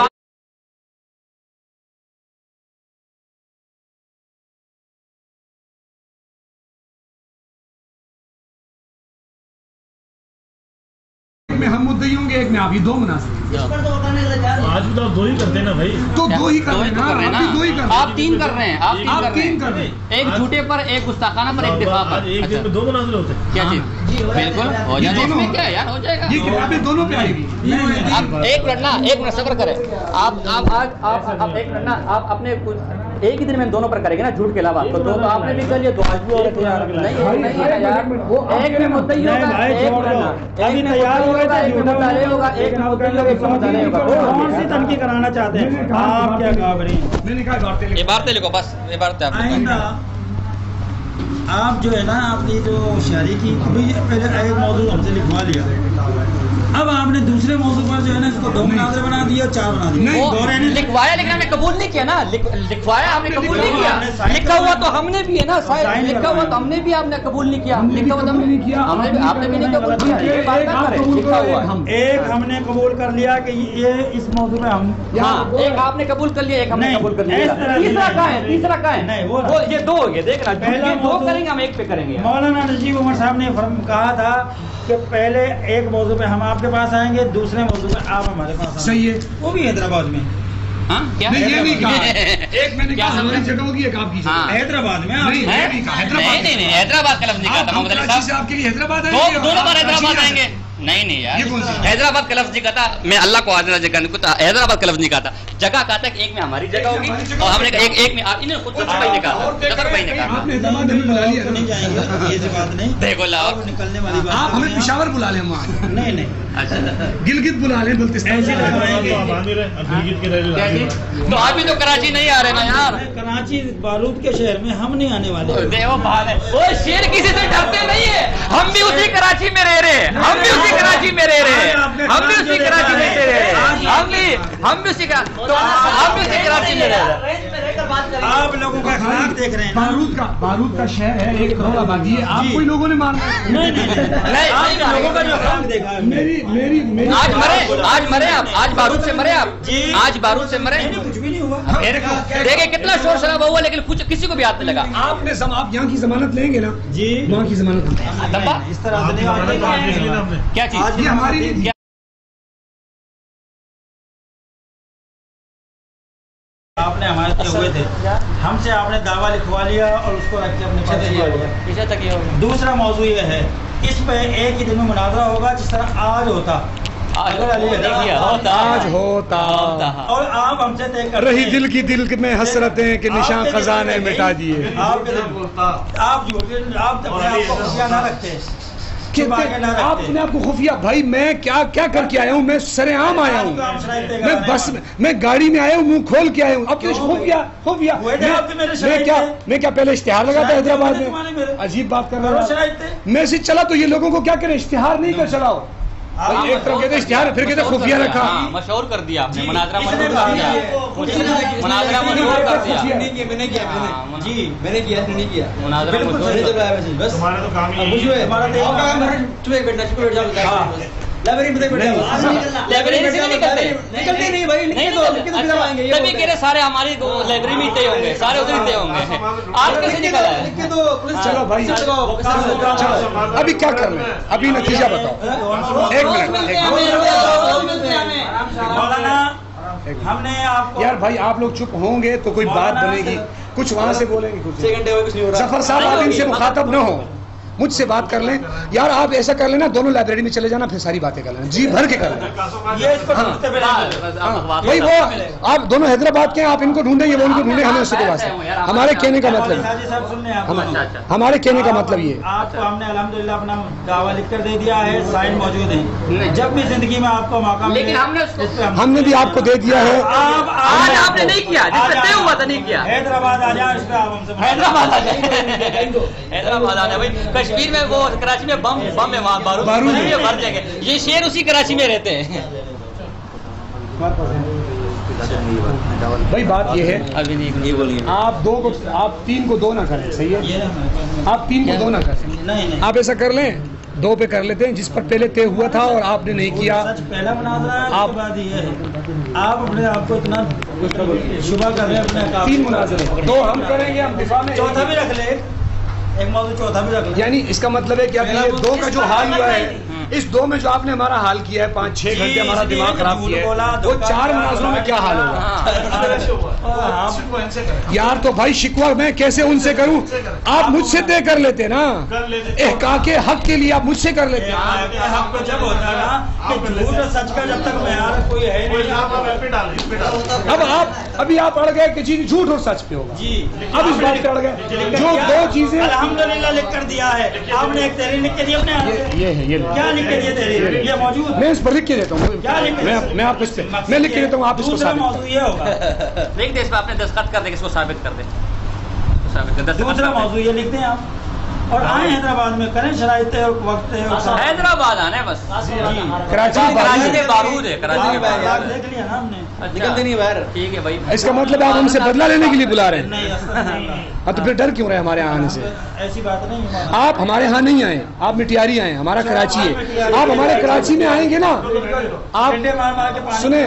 میں ہم مدعی ہوں گے، ایک میں آپ، یہ دو مناظر آج بھی تو دو ہی کرتے ہیں نا بھائی، تو دو ہی کر رہے ہیں، آپ تین کر رہے ہیں، آپ تین کر رہے ہیں، ایک جھوٹے پر، ایک گستاخانہ پر، ایک دفاع پر. ایک دن میں دو مناظر ہوتے ہیں. کیا چیز؟ بالکل ہو جائے گا، اس میں کیا ہے یار، ہو جائے گا. یہ کتابیں دونوں پہ آئے گی. آپ ایک منٹ صبر کریں. آپ ایک منٹ نا، آپ اپنے ایک ہی دن میں دونوں پر کریں گے نا، جھوٹ کے علاوہ. تو دو تو آپ نے بھی کر لیا، دو آج بھی اور نہیں ہے یار. وہ ایک میں مدعی ہوگا، ایک ہوگا، ایک مدعی ہوگا. کون سی تنقید کرانا چاہتے ہیں آپ؟ کیا کہا عبارتیں لکھو، بس عبارتیں آپ آئندہ آپ جو ہے نا، آپ نے جو شاعری کی پہلے ایک موضوع ہم سے لکھوا لیا، اب آپ نے دوسرے موضوع پر جو ہے نا اس کو 2 مناظر بنا دیا، 4 بنا دیا. لکھوایا لیکن ہم نے قبول نہیں کیا نا. لکھوایا آپ نے قبول نہیں کیا. لکھا ہوا تو ہم نے بھی ہے نا، لکھا ہوا تو ہم نے بھی، آپ نے قبول نہیں کیا. لکھا ہوا تو ہم نے نہیں کیا، آپ نے بھی نہیں قبول کیا. یہ بات نہ کریں. لکھا ہوا ایک ہم نے قبول کر لیا کہ یہ اس موضوع پہ ہم، ہاں ایک آپ نے قبول کر لیا، ایک ہم نے قبول کر لیا. تیسرا کہاں ہے؟ تیسرا کہاں ہے؟ نہیں وہ یہ دو ہو گئے. دیکھنا پہلے دو کریں گے، ہم ایک پہ کریں گے. مولانا نجیب عمر صاحب نے کہا تھا کہ پہلے ایک موضوع پہ ہم آپ کے پاس آئیں گے، دوسرے موضوع پہ آپ ہمارے پاس. صحیح ہے. وہ بھی حیدرآباد میں. کیا نہیں یہ نہیں کہا، ایک میں نے کہا ہماری جگہ ہوگی، ایک آپ کی جگہ. حیدرآباد میں نہیں حیدرآباد کا لفظ نہیں کہا تھا محمد علی صاحب. آپ کے لیے حیدرآباد ہے، دونوں بار حیدرآباد آئیں گے. نہیں یار، حیدرآباد کا لفظ نہیں کہا تھا. میں اللہ کو حاضر جگہ حیدرآباد کا لفظ نہیں کہا تھا. جگہ کہا تھا کہ ایک میں ہماری جگہ ہوگی، اور ہم نے ایک میں انہیں خود سفر بھائی نے کہا، سفر بھائی نے کہا. آپ نے حیدرآباد نہیں بلا لیا، نہیں جائیں گے، یہ بات نہیں. دیکھو لاؤ نکلنے والی بات. آپ ہمیں پشاور بلا لیں وہاں. نہیں اچھا گلگت بلا لیں، بلتستان. تو ابھی تو کراچی نہیں آ رہے نا یار. کراچی بارود کے شہر میں ہم نہیں آنے والے. دیکھو بات ہے، وہ شیر کسی سے ڈرتے نہیں ہے. ہم بھی اسی کراچی میں رہ رہے ہیں، ہم بھی اسی کراچی میں رہ رہے ہیں، ہم بھی اسی کراچی میں رہ رہے ہیں، ہم بھی اسی کراچی میں رہ رہے ہیں. آپ لوگوں کا اخلاق دیکھ رہے ہیں. بارود کا شہر ہے، 1 کروڑ آبادی ہے. آپ کوئی لوگوں نے مارنا ہے. نہیں لوگوں کا جو اخلاق دیکھا میری آج مرے آپ، آج بارود سے مرے آپ، آج بارود سے مرے. کچھ بھی نہیں ہوا. دیکھیں کتنا شور شرابہ ہوا، لیکن کچھ کسی کو بھی ہاتھ نہیں لگا. آپ یہاں کی ضمانت لیں گے نا؟ جی وہاں کی ضمانت اس طرح سے کیا چیز؟ یہ ہماری آپ نے ہمارے سے ہوئے تھے، ہم سے آپ نے دعویٰ لکھوا لیا اور اس کو رکھ کے اپنے پاس لیا. دوسرا موضوع یہ ہے، اس پہ ایک ہی دن میں مناظرہ ہوگا جس طرح آج ہوتا. آج ہوتا اور آپ ہم سے طے کر رہی دل کی دل میں حسرتیں کہ نشان خزانے مٹا دیے. آپ جھوٹے، آپ کو خفیہ نہ رکھتے. آپ نے آپ کو خفیہ، بھائی میں کیا کر کے آیا ہوں؟ میں سرے عام آیا ہوں، میں بس میں گاڑی میں آیا ہوں، منہ کھول کے آیا ہوں. اب خفیہ میں کیا پہلے اشتہار لگا تھا حیدرآباد میں؟ عجیب بات کر رہا ہوں. میسج چلا تو یہ لوگوں کو کیا کریں، اشتہار نہیں کر چلاؤ. ایک طرف کہتے اشتہار، پھر کہتے خفیہ رکھا. مشہور کر دیا آپ نے، مناظرہ مشہور کر دیا. مناظرہ مشہور کر دیا. میں نے کیا نہیں کیا مناظرہ مشہور. بس ہمارا تو کام ہی سارے ہماری لائبریری میں طے ہوں گے، سارے ادھر ہی طے ہوں گے. آج کیسے نکلا ہے؟ چلو بھائی ابھی کیا کرنا ہے، ابھی نتیجہ بتاؤ. ایک منٹ ہم نے آپ کو یار بھائی، آپ لوگ چپ ہوں گے تو کوئی بات بنے گی، کچھ وہاں سے بولیں گے. کچھ ظفر صاحب آپ ان سے مخاطب نہ ہو، مجھ سے بات کر لیں. یار آپ ایسا کر لینا، دونوں لائبریری میں چلے جانا، پھر ساری باتیں کر لینا، جی بھر کے کر لینا. بھائی وہ آپ دونوں حیدرآباد کے ہیں، آپ ان کو ڈھونڈیں، یہ وہ ان کو ڈھونڈیں، ہمیں اس سے کوئی واسطہ. ہمارے کہنے کا مطلب ہمارے کہنے کا مطلب یہ آپ کو ہم نے الحمدللہ اپنا دعویٰ لکھ کر دے دیا ہے، سائن موجود ہیں. جب بھی زندگی میں آپ کو موقع ملے، لیکن ہم نے بھی آپ کو دے دیا ہے. آج آپ نے نہیں کیا، جس سے طے ہوا تھا نہیں کیا. حیدرآباد آ جائے، اس پہ آپ ہم سے حیدرآباد آ جائے، حیدرآباد آ جائے. بھائی کشمیر میں وہ کراچی میں بم ہے، وہاں بارود بھر جائے گے. یہ شیر اسی کراچی میں رہتے ہیں. بھائی بات یہ ہے، آپ 3 کو 2 نہ کریں. صحیح ہے، آپ 3 کو 2 نہ کریں. آپ ایسا کر لیں، 2 پہ کر لیتے ہیں، جس پر پہلے طے ہوا تھا اور آپ نے نہیں کیا. پہلا مناظرہ آپ بات یہ ہے، آپ اپنے آپ کو اتنا شبہ کر رہے ہیں اپنے آپ. 3 مناظرے، 2 ہم کریں گے، ہم دفاع میں. چوتھا بھی رکھ لے، ایک موضوع چوتھا بھی رکھ لے. یعنی اس کا مطلب ہے کہ اب یہ 2 کا جو حال ہوا ہے، اس 2 میں جو آپ نے ہمارا حال کیا ہے 5-6 گھنٹے ہمارا دماغ خراب کیا ہے، وہ 4 مناظروں میں کیا حال ہوگا؟ یار تو بھائی شکوہ میں کیسے ان سے کروں؟ آپ مجھ سے طے کر لیتے نا، احقاق حق کے لیے آپ مجھ سے کر لیتے ہیں۔ حق کو جب ہوتا ہے نا کہ جھوٹ اور سچ کا جب تک معیار کوئی ہے نہیں، اب ابھی آپ اڑ گئے کہ جی جھوٹ اور سچ پہ ہوگا، جی اب اس بات پہ اڑ گئے جو 2 چیزیں الحمدللہ لکھ کر دیا ہے۔ آپ نے ایک تحریر لکھ کے دی اپنے ہاتھ سے؟ یہ ہے، یہ کیا لکھ کے دی تحریر؟ یہ موجود میں اس پر لکھ کے دیتا ہوں، میں آپ کو اس پہ میں لکھ کے دیتا ہوں، آپ اس کو دوسرا ثابت موضوع یہ ہوگا، لکھ دے اس پہ، آپ نے دستخط کر دے کہ اس کو ثابت کر دے، ثابت کر دے، دستخط دوسرا کر دے۔ موضوع یہ لکھتے ہیں آپ اور آئیں حیدرآباد میں کریں شرائط اور وقت ہے۔ حیدرآباد آنا ہے بس، کراچی کراچی کے بارود ہے، کراچی کے باغ دیکھ لیا نا ہم نے۔ نکلتے نہیں باہر۔ ٹھیک ہے بھائی، اس کا مطلب آپ ہم سے بدلہ لینے کے لیے بلا رہے ہیں؟ نہیں ہاں تو پھر ڈر کیوں رہے ہمارے یہاں آنے سے؟ ایسی بات نہیں ہے۔ آپ ہمارے ہاں نہیں آئے، آپ مٹیاری آئے، ہمارا کراچی ہے، آپ ہمارے کراچی میں آئیں گے نا، آپ سنیں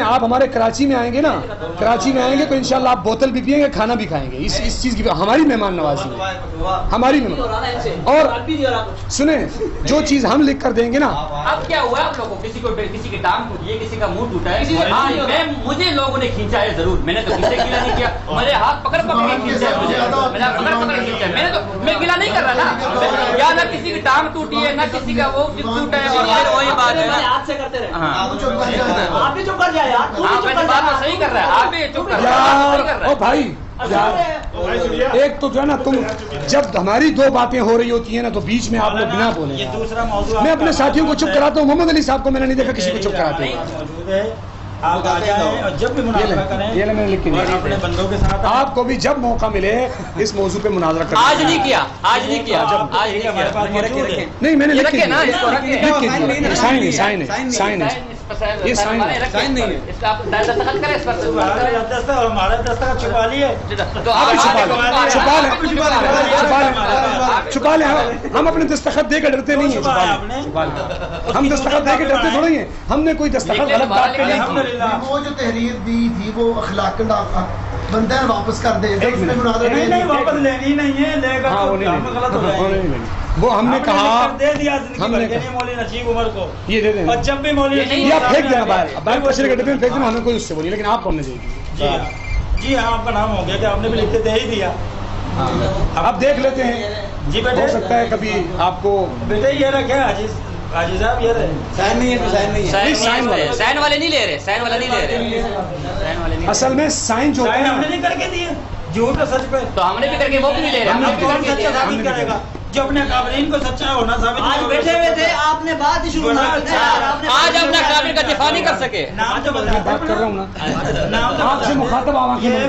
آپ ہمارے کراچی میں آئیں گے نا، کراچی میں آئیں گے تو انشاءاللہ آپ بوتل بھی پئیں گے، کھانا بھی کھائیں گے، اس چیز کی ہماری مہمان نوازی ہے، ہماری مہمان۔ اور سنیں جو چیز ہم لکھ کر دیں گے نا، اب کیا ہوا آپ لوگوں کو، کسی کی ٹانگ ٹوٹی ہے، کسی کا منہ ٹوٹا ہے، مجھے لوگوں نے کھینچا ہے ضرور، میں نے تو کسی سے گلا نہیں کیا، میرے ہاتھ پکڑ پکڑ کے کھینچا ہے مجھے، میں نے پکڑ پکڑ کے کھینچا ہے، میں گلا نہیں کر رہا نا، یا نہ کسی کی ٹانگ ٹوٹی ہے، نہ کسی کا وہ ٹوٹا ہے، اور پھر وہی بات ہے ہاتھ سے کرتے رہے، ہاں آپ بھی چپ کر جائے یار، بات تو صحیح کر رہا ہے، آپ بھی چپ کر یار او بھائی یار، ایک تو جو ہے نا تم جب ہماری 2 باتیں ہو رہی ہوتی ہیں نا تو بیچ میں آپ لوگ بنا بولیں۔ یہ دوسرا موضوع میں اپنے ساتھیوں کو چپ کراتا ہوں، محمد علی صاحب کو میں نے نہیں دیکھا کسی کو چپ کراتے ہوئے۔ موجود ہے، آپ آ جائیں اور جب بھی مناظرہ کریں یہ میں نے لکھ کے اور دیا، اپنے بندوں کے ساتھ آپ کو بھی جب موقع ملے اس موضوع پہ مناظرہ کریں۔ آج نہیں کیا، آج نہیں کیا، آج نہیں ہمارے کیا، پاس موجود ہے۔ نہیں میں نے لکھ کے رکھے نا، اس کو دیا، رکھے، لکھ کے دیا، سائن ہے، سائن ہے، سائن ہے، یہ سائن نہیں ہے، اس کا آپ دستخط کریں اس پر، ہمارا دستخط اور ہمارا دستخط چھپا لیے تو آپ بھی چھپا لیں، چھپا لیں، چھپا لیں، چھپا لیں، ہم اپنے دستخط دے کے ڈرتے نہیں ہیں، چھپا لیں، چھپا لیں، ہم دستخط دے کے ڈرتے تھوڑا ہی ہیں، ہم نے کوئی دستخط غلط بات پہ نہیں کی۔ الحمدللہ وہ جو تحریر دی تھی وہ اخلاق بندہ ہے واپس کر دے، نہیں واپس لینی نہیں ہے، لے ہاں وہ کر ہم غلط ہو جائیں گے۔ وہ ہم نے کہا دے دیا زندگی ہم بھر نے کے لیے مولوی نشیب عمر کو، یہ دے دیں اور جب بھی مولوی نشیب یا عمر پھینک دینا سامنے باہر، آئے، باہر کچرے کے ڈبے میں پھینک دینا، ہمیں کوئی اس سے بولی، لیکن آپ کو ہم نے دے جی ہاں جی ہاں آپ کا نام ہو گیا کہ آپ نے بھی لکھ کے دے ہی دیا۔ دی، اب دیکھ لیتے ہیں، جی ہو بیٹے سکتا ہے کبھی آپ کو بیٹے یہ رکھے حاجی صاحب یہ رہے سائن نہیں ہے تو سائن نہیں ہے۔ سائن والے نہیں لے رہے، سائن والے نہیں لے رہے، سائن والے نہیں، اصل میں سائن جو ہم نے نہیں کر کے دیے جھوٹ اور سچ پہ، تو ہم نے بھی کر کے وہ بھی نہیں لے رہے، ہم نے اب بھی کون کر کے سچا دیا۔ ثابت کرے گا؟ جو اپنے قابلین کو سچا ہونا ثابت آج نہیں بیٹھے ہوئے تھے، آپ نے بات ہی شروع کر دی، آج اپنا قابل کا دفاع نہیں کر سکے، نام تو بتا بات کر رہا ہوں نا، نام تو آپ سے مخاطب آواز یہ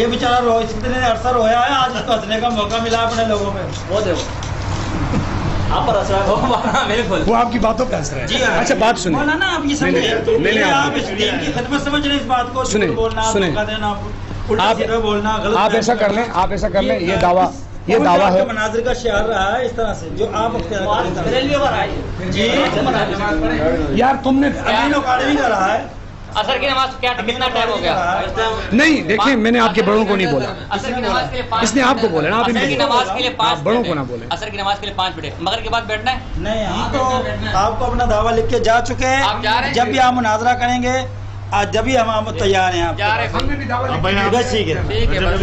بیچارہ رو اتنے عرصہ رویا ہے، آج اس کو ہنسنے کا موقع ملا اپنے لوگوں میں۔ وہ دیکھو آپ پر اثر بالکل، وہ آپ کی باتوں پہ اثر جی ہے۔ ہاں اچھا بات سنیں، مولانا آپ یہ سمجھیں آپ اس دین کی خدمت سمجھ رہے اس بات کو، سنیں، بولنا سنیں، دھوکہ دینا، الٹا سیدھا بولنا، غلط آپ ایسا کر لیں، آپ ایسا کر لیں، یہ دعویٰ ہے، مناظر کا شعار رہا ہے اس طرح سے جو آپ اختیار کریں۔ جی یار تم نے امین اکاڈمی کا رہا ہے، اثر کی نماز کیا کتنا ٹائم ہو گیا؟ نہیں دیکھیں میں نے آپ کے بڑوں کو نہیں بولا، اثر کی نماز کے لیے اس نے آپ کو بولا نا، آپ اثر کی نماز کے لیے 5 بڑوں کو نہ بولیں۔ اثر کی نماز کے لیے 5 منٹ، مغرب کے بعد بیٹھنا ہے، نہیں ہم تو آپ کو اپنا دعویٰ لکھ کے جا چکے ہیں، آپ جا رہے ہیں؟ جب بھی آپ مناظرہ کریں گے آج جب بھی ہم تیار ہیں آپ جا رہے ہم نے بھی دعویٰ لکھ بس ٹھیک ہے ٹھیک ہے بس،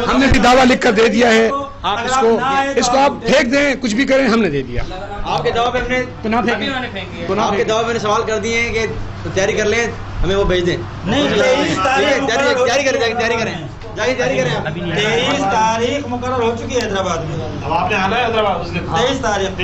ہم نے بھی دعویٰ لکھ کر دے دیا ہے، آپ اس کو آپ پھینک دیں، کچھ بھی کریں، ہم نے دے دیا، آپ کے دعوے پہ ہم نے تو نہ ابھی پھینکیں، انہوں نے پھینکی ہے، تو نہ آپ کے پھینکیں۔ دعوے میں نے سوال کر دیے ہیں کہ تیاری کر لیں، ہمیں وہ بھیج دیں۔ نہیں ٹھیک ہے، تیاری کریں، تیاری کریں، تیاری کریں آپ۔ 23 تاریخ مقرر ہو چکی ہے حیدرآباد میں، اب آپ نے آنا ہے حیدرآباد، اس کے 23 تاریخ کو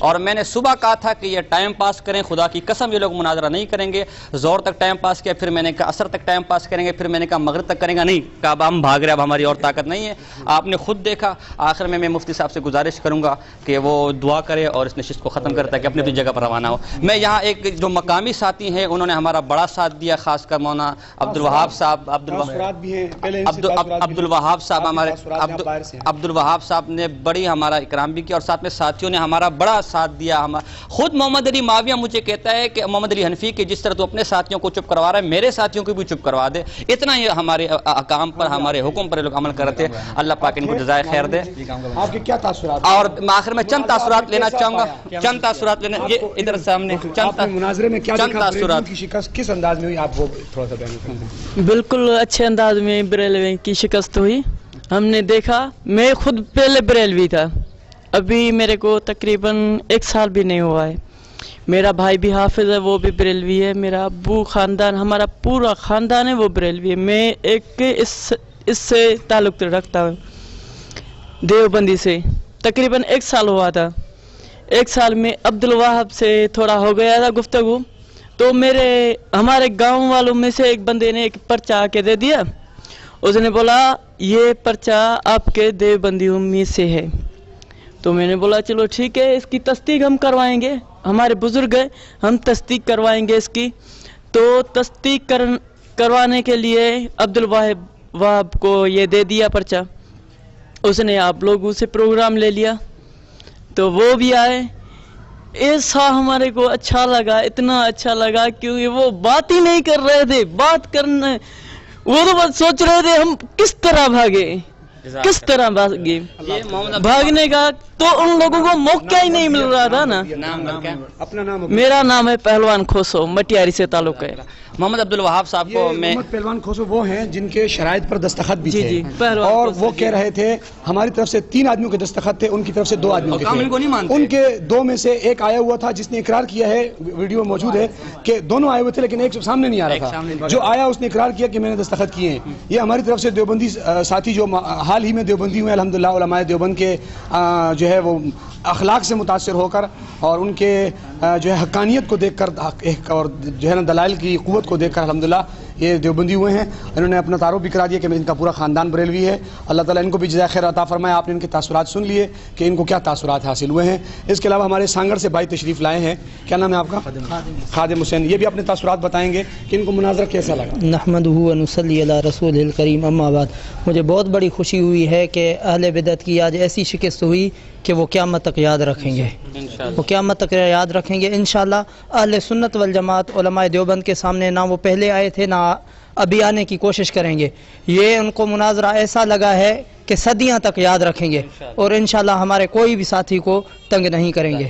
اور میں نے صبح کہا تھا کہ یہ ٹائم پاس کریں, خدا کی قسم یہ لوگ مناظرہ نہیں کریں گے. زور تک ٹائم پاس کیا, پھر میں نے کہا عصر تک ٹائم پاس کریں گے, پھر میں نے کہا مغرب تک کریں گے, نہیں کہا اب ہم بھاگ رہے, اب ہماری اور طاقت نہیں ہے. آپ نے خود دیکھا. آخر میں مفتی صاحب سے گزارش کروں گا کہ وہ دعا کرے اور اس نشست کو ختم کرتا ہے کہ اپنی اپنی جگہ پر روانہ ہو. میں یہاں ایک جو مقامی ساتھی ہیں انہوں نے ہمارا بڑا ساتھ دیا, خاص کر مولانا عبدالوہاب صاحب, عبدالوہاب صاحب ہمارے عبدالوہاب صاحب نے بڑی ہمارا اکرام بھی کیا, اور ساتھ میں ساتھیوں نے ہمارا بڑا ساتھ دیا. خود محمد علی معاویہ مجھے کہتا ہے کہ محمد علی حنفی کہ جس طرح تو اپنے ساتھیوں کو چپ کروا رہا ہے میرے ساتھیوں کو بھی چپ کروا دے. اتنا یہ ہمارے احکام پر, ہمارے حکم پر لوگ عمل کرتے. اللہ پاک ان کو جزائے خیر دے. آپ کے کیا تاثرات؟ اور آخر میں چند تاثرات لینا چاہوں گا, چند تاثرات لینا, یہ ادھر سامنے چند مناظرے میں کیا تاثرات کی شکست کس انداز میں ہوئی, آپ وہ تھوڑا سا بیان کریں. بالکل اچھے انداز میں بریلوی کی شکست ہوئی. ہم نے دیکھا, میں خود پہلے بریلوی تھا, ابھی میرے کو تقریباً 1 سال بھی نہیں ہوا ہے. میرا بھائی بھی حافظ ہے, وہ بھی بریلوی ہے. میرا ابو خاندان, ہمارا پورا خاندان ہے وہ بریلوی ہے. میں ایک اس سے تعلق رکھتا ہوں دیوبندی سے. تقریباً 1 سال ہوا تھا. 1 سال میں عبدالوہاب سے تھوڑا ہو گیا تھا گفتگو, تو ہمارے گاؤں والوں میں سے ایک بندے نے ایک پرچہ آ کے دے دیا. اس نے بولا یہ پرچہ آپ کے دیوبندیوں میں سے ہے. تو میں نے بولا چلو ٹھیک ہے, اس کی تصدیق ہم کروائیں گے, ہمارے بزرگ ہیں, ہم تصدیق کروائیں گے اس کی. تو تصدیق کروانے کے لیے عبدالوہاب کو یہ دے دیا پرچہ. اس نے آپ لوگوں سے پروگرام لے لیا, تو وہ بھی آئے. ایسا ہمارے کو اچھا لگا, اتنا اچھا لگا, کیونکہ وہ بات ہی نہیں کر رہے تھے. بات کرنے وہ تو بس سوچ رہے تھے ہم کس طرح بھاگے, کس طرح بھاگے. بھاگنے کا تو ان لوگوں کو موقع ہی نہیں مل رہا تھا نا. اپنا نام؟ میرا نام ہے پہلوان کھوسو, مٹیاری سے تعلق ہے. محمد عبدالوہاب صاحب کو میں پہلوان کھوسو وہ ہیں جن کے شرائط پر دستخط بھی تھے, اور وہ کہہ رہے تھے ہماری طرف سے 3 آدمیوں کے دستخط تھے, ان کی طرف سے 2 آدمیوں کے تھے. ان کے 2 میں سے ایک آیا ہوا تھا جس نے اقرار کیا ہے, ویڈیو موجود ہے کہ دونوں آئے ہوئے تھے لیکن ایک سامنے نہیں آ رہا تھا. جو آیا اس نے اقرار کیا کہ میں نے دستخط کیے ہیں. یہ ہماری طرف سے دیوبندی ساتھی جو حال ہی میں دیوبندی ہوئے الحمدللہ, علماء دیوبند کے جو ہے وہ اخلاق سے متاثر ہو کر اور ان کے جو ہے حقانیت کو دیکھ کر اور جو ہے نا دلائل کی قوت کو دیکھ کر الحمدللہ یہ دیوبندی ہوئے ہیں. انہوں نے اپنا تعارف بھی کرا دیا کہ ان کا پورا خاندان بریلوی ہے. اللہ تعالیٰ ان کو بھی جزائے خیر عطا فرمائے. آپ نے ان کے تاثرات سن لیے کہ ان کو کیا تاثرات حاصل ہوئے ہیں. اس کے علاوہ ہمارے سانگڑ سے بھائی تشریف لائے ہیں, کیا نام ہے آپ کا؟ خادم حسین. یہ بھی اپنے تاثرات بتائیں گے کہ ان کو مناظرہ کیسا لگا. نحمدہ و نصلی علی رسول الکریم, اما بعد. مجھے بہت بڑی خوشی ہوئی ہے کہ اہل بدعت کی آج ایسی شکست ہوئی کہ وہ قیامت تک یاد رکھیں گے, وہ قیامت تک یاد رکھیں گے انشاءاللہ. اہل سنت والجماعت علماء دیوبند کے سامنے نہ وہ پہلے آئے تھے نہ ابھی آنے کی کوشش کریں گے. یہ ان کو مناظرہ ایسا لگا ہے کہ صدیاں تک یاد رکھیں گے, اور انشاءاللہ ہمارے کوئی بھی ساتھی کو تنگ نہیں کریں گے.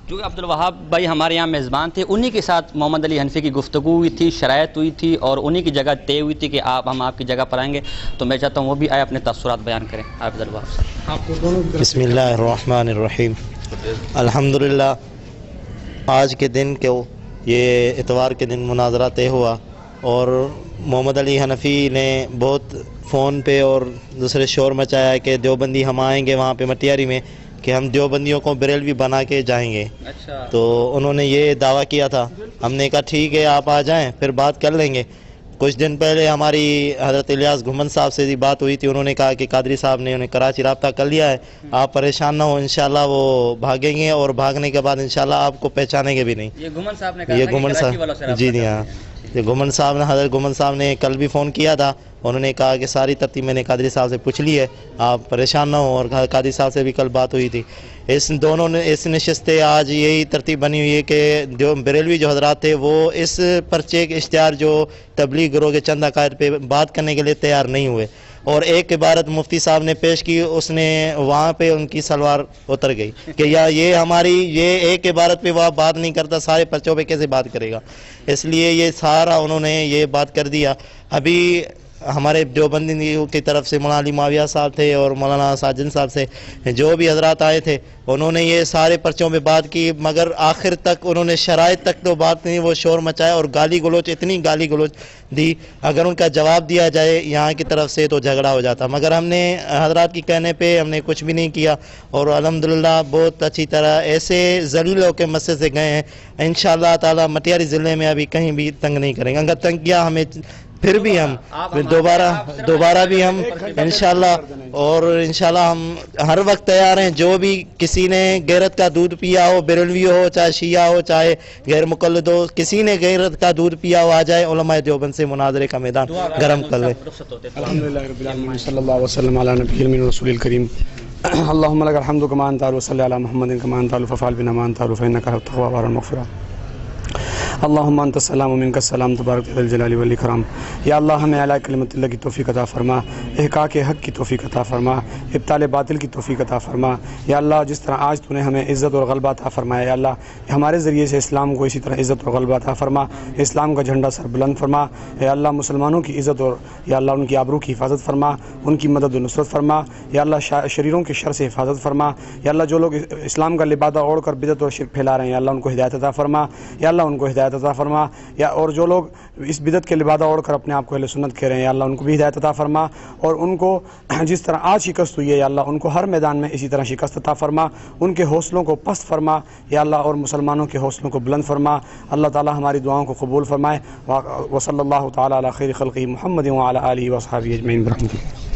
کیونکہ عبدالوہاب بھائی ہمارے یہاں میزبان تھے, انہی کے ساتھ محمد علی حنفی کی گفتگو ہوئی تھی, شرائط ہوئی تھی, اور انہی کی جگہ طے ہوئی تھی کہ ہم آپ کی جگہ پر آئیں گے. تو میں چاہتا ہوں وہ بھی آئے اپنے تاثرات بیان کریں. عبدالوہاب صاحب. بسم اللہ الرحمن الرحیم. الحمدللہ آج کے دن کو یہ اتوار کے دن مناظرہ طے ہوا, اور محمد علی حنفی نے بہت فون پہ اور دوسرے شور مچایا کہ دیوبندی ہم آئیں گے وہاں پہ مٹیاری میں, کہ ہم دیوبندیوں کو بریلوی بنا کے جائیں گے. تو انہوں نے یہ دعویٰ کیا تھا. ہم نے کہا ٹھیک ہے آپ آ جائیں, پھر بات کر لیں گے. کچھ دن پہلے ہماری حضرت الیاس گھمن صاحب سے بات ہوئی تھی, انہوں نے کہا کہ قادری صاحب نے انہیں کراچی رابطہ کر لیا ہے, آپ پریشان نہ ہو, انشاءاللہ وہ بھاگیں گے, اور بھاگنے کے بعد انشاءاللہ آپ کو پہچانیں گے بھی نہیں. یہ گھمن صاحب نے کہا, یہ گھمن صاحب, جی جی ہاں, یہ گھمن صاحب نے, حضرت گھمن صاحب نے کل بھی فون کیا تھا. انہوں نے کہا کہ ساری ترتیب میں نے قادری صاحب سے پوچھ لی ہے, آپ پریشان نہ ہوں. اور قادری صاحب سے بھی کل بات ہوئی تھی. اس دونوں نے اس نشستیں آج یہی ترتیب بنی ہوئی ہے کہ جو بریلوی جو حضرات تھے وہ اس پرچے کے اشتہار جو تبلیغ گروہ کے چند عقائد پہ بات کرنے کے لیے تیار نہیں ہوئے, اور ایک عبارت مفتی صاحب نے پیش کی, اس نے وہاں پہ ان کی سلوار اتر گئی کہ یہ ہماری یہ ایک عبارت پہ وہ بات نہیں کرتا, سارے پرچوں پہ کیسے بات کرے گا. اس لیے یہ سارا انہوں نے یہ بات کر دیا. ابھی ہمارے دیوبندیوں کی طرف سے مولانا علی معاویہ صاحب تھے اور مولانا ساجن صاحب سے جو بھی حضرات آئے تھے انہوں نے یہ سارے پرچوں پہ بات کی، مگر آخر تک انہوں نے شرائط تک تو بات نہیں، وہ شور مچایا اور گالی گلوچ، اتنی گالی گلوچ دی، اگر ان کا جواب دیا جائے یہاں کی طرف سے تو جھگڑا ہو جاتا، مگر ہم نے حضرات کی کہنے پہ ہم نے کچھ بھی نہیں کیا اور الحمدللہ بہت اچھی طرح ایسے ذلیل ہو کے مسجد سے گئے ہیں۔ انشاءاللہ تعالی مٹیاری ضلع میں ابھی کہیں بھی تنگ نہیں کریں گے، اگر تنگ کیا ہمیں پھر بھی ہم دوبارہ بھی ہم انشاءاللہ، اور انشاءاللہ ہم ہر وقت تیار ہیں، جو بھی کسی نے غیرت کا دودھ پیا ہو، بریلوی ہو چاہے شیعہ ہو چاہے غیر مقلد ہو، کسی نے غیرت کا دودھ پیا ہو آ جائے، علماء دیوبند سے مناظرے کا میدان گرم کر لے۔ الحمدللہ رب العالمین، صلی اللہ وسلم علی نبی المین رسول الکریم، اللہم لک الحمد کما انت اہل وصلی علی محمد کما انت اہل فافعل بنا ما انت اہل فانک اہل التقوی والمغفرہ۔ اللہم انت السلام و منک السلام تبارک ذو الجلال والاکرام۔ یا اللہ ہمیں اعلیٰ کلمت اللہ کی توفیق عطا فرما، احقاق حق کی توفیق عطا فرما، ابطال باطل کی توفیق عطا فرما۔ یا اللہ جس طرح آج تو نے ہمیں عزت اور غلبہ عطا فرمایا، یا اللہ ہمارے ذریعے سے اسلام کو اسی طرح عزت اور غلبہ عطا فرما، اسلام کا جھنڈا سر بلند فرما۔ یا اللہ مسلمانوں کی عزت اور یا اللہ ان کی آبرو کی حفاظت فرما، ان کی مدد و نصرت فرما۔ یا اللہ شریروں کے شر سے حفاظت فرما۔ یا اللہ جو لوگ اسلام کا لبادہ اوڑھ کر بدعت اور شرک پھیلا رہے ہیں، یا اللہ ان کو ہدایت عطا فرما۔ یا اللہ ان کو ہدایت عطا فرما۔ یا اور جو لوگ اس بدعت کے لبادہ اوڑھ کر اپنے آپ کو اہل سنت کہہ رہے ہیں، یا اللہ ان کو بھی ہدایت عطا فرما، اور ان کو جس طرح آج شکست ہوئی ہے یا اللہ ان کو ہر میدان میں اسی طرح شکست عطا فرما، ان کے حوصلوں کو پست فرما یا اللہ، اور مسلمانوں کے حوصلوں کو بلند فرما۔ اللہ تعالی ہماری دعاؤں کو قبول فرمائے۔ وصلی اللہ تعالی علی خیر خلقہ محمد وعلی آلہ وصحبہ اجمعین برحمتہ۔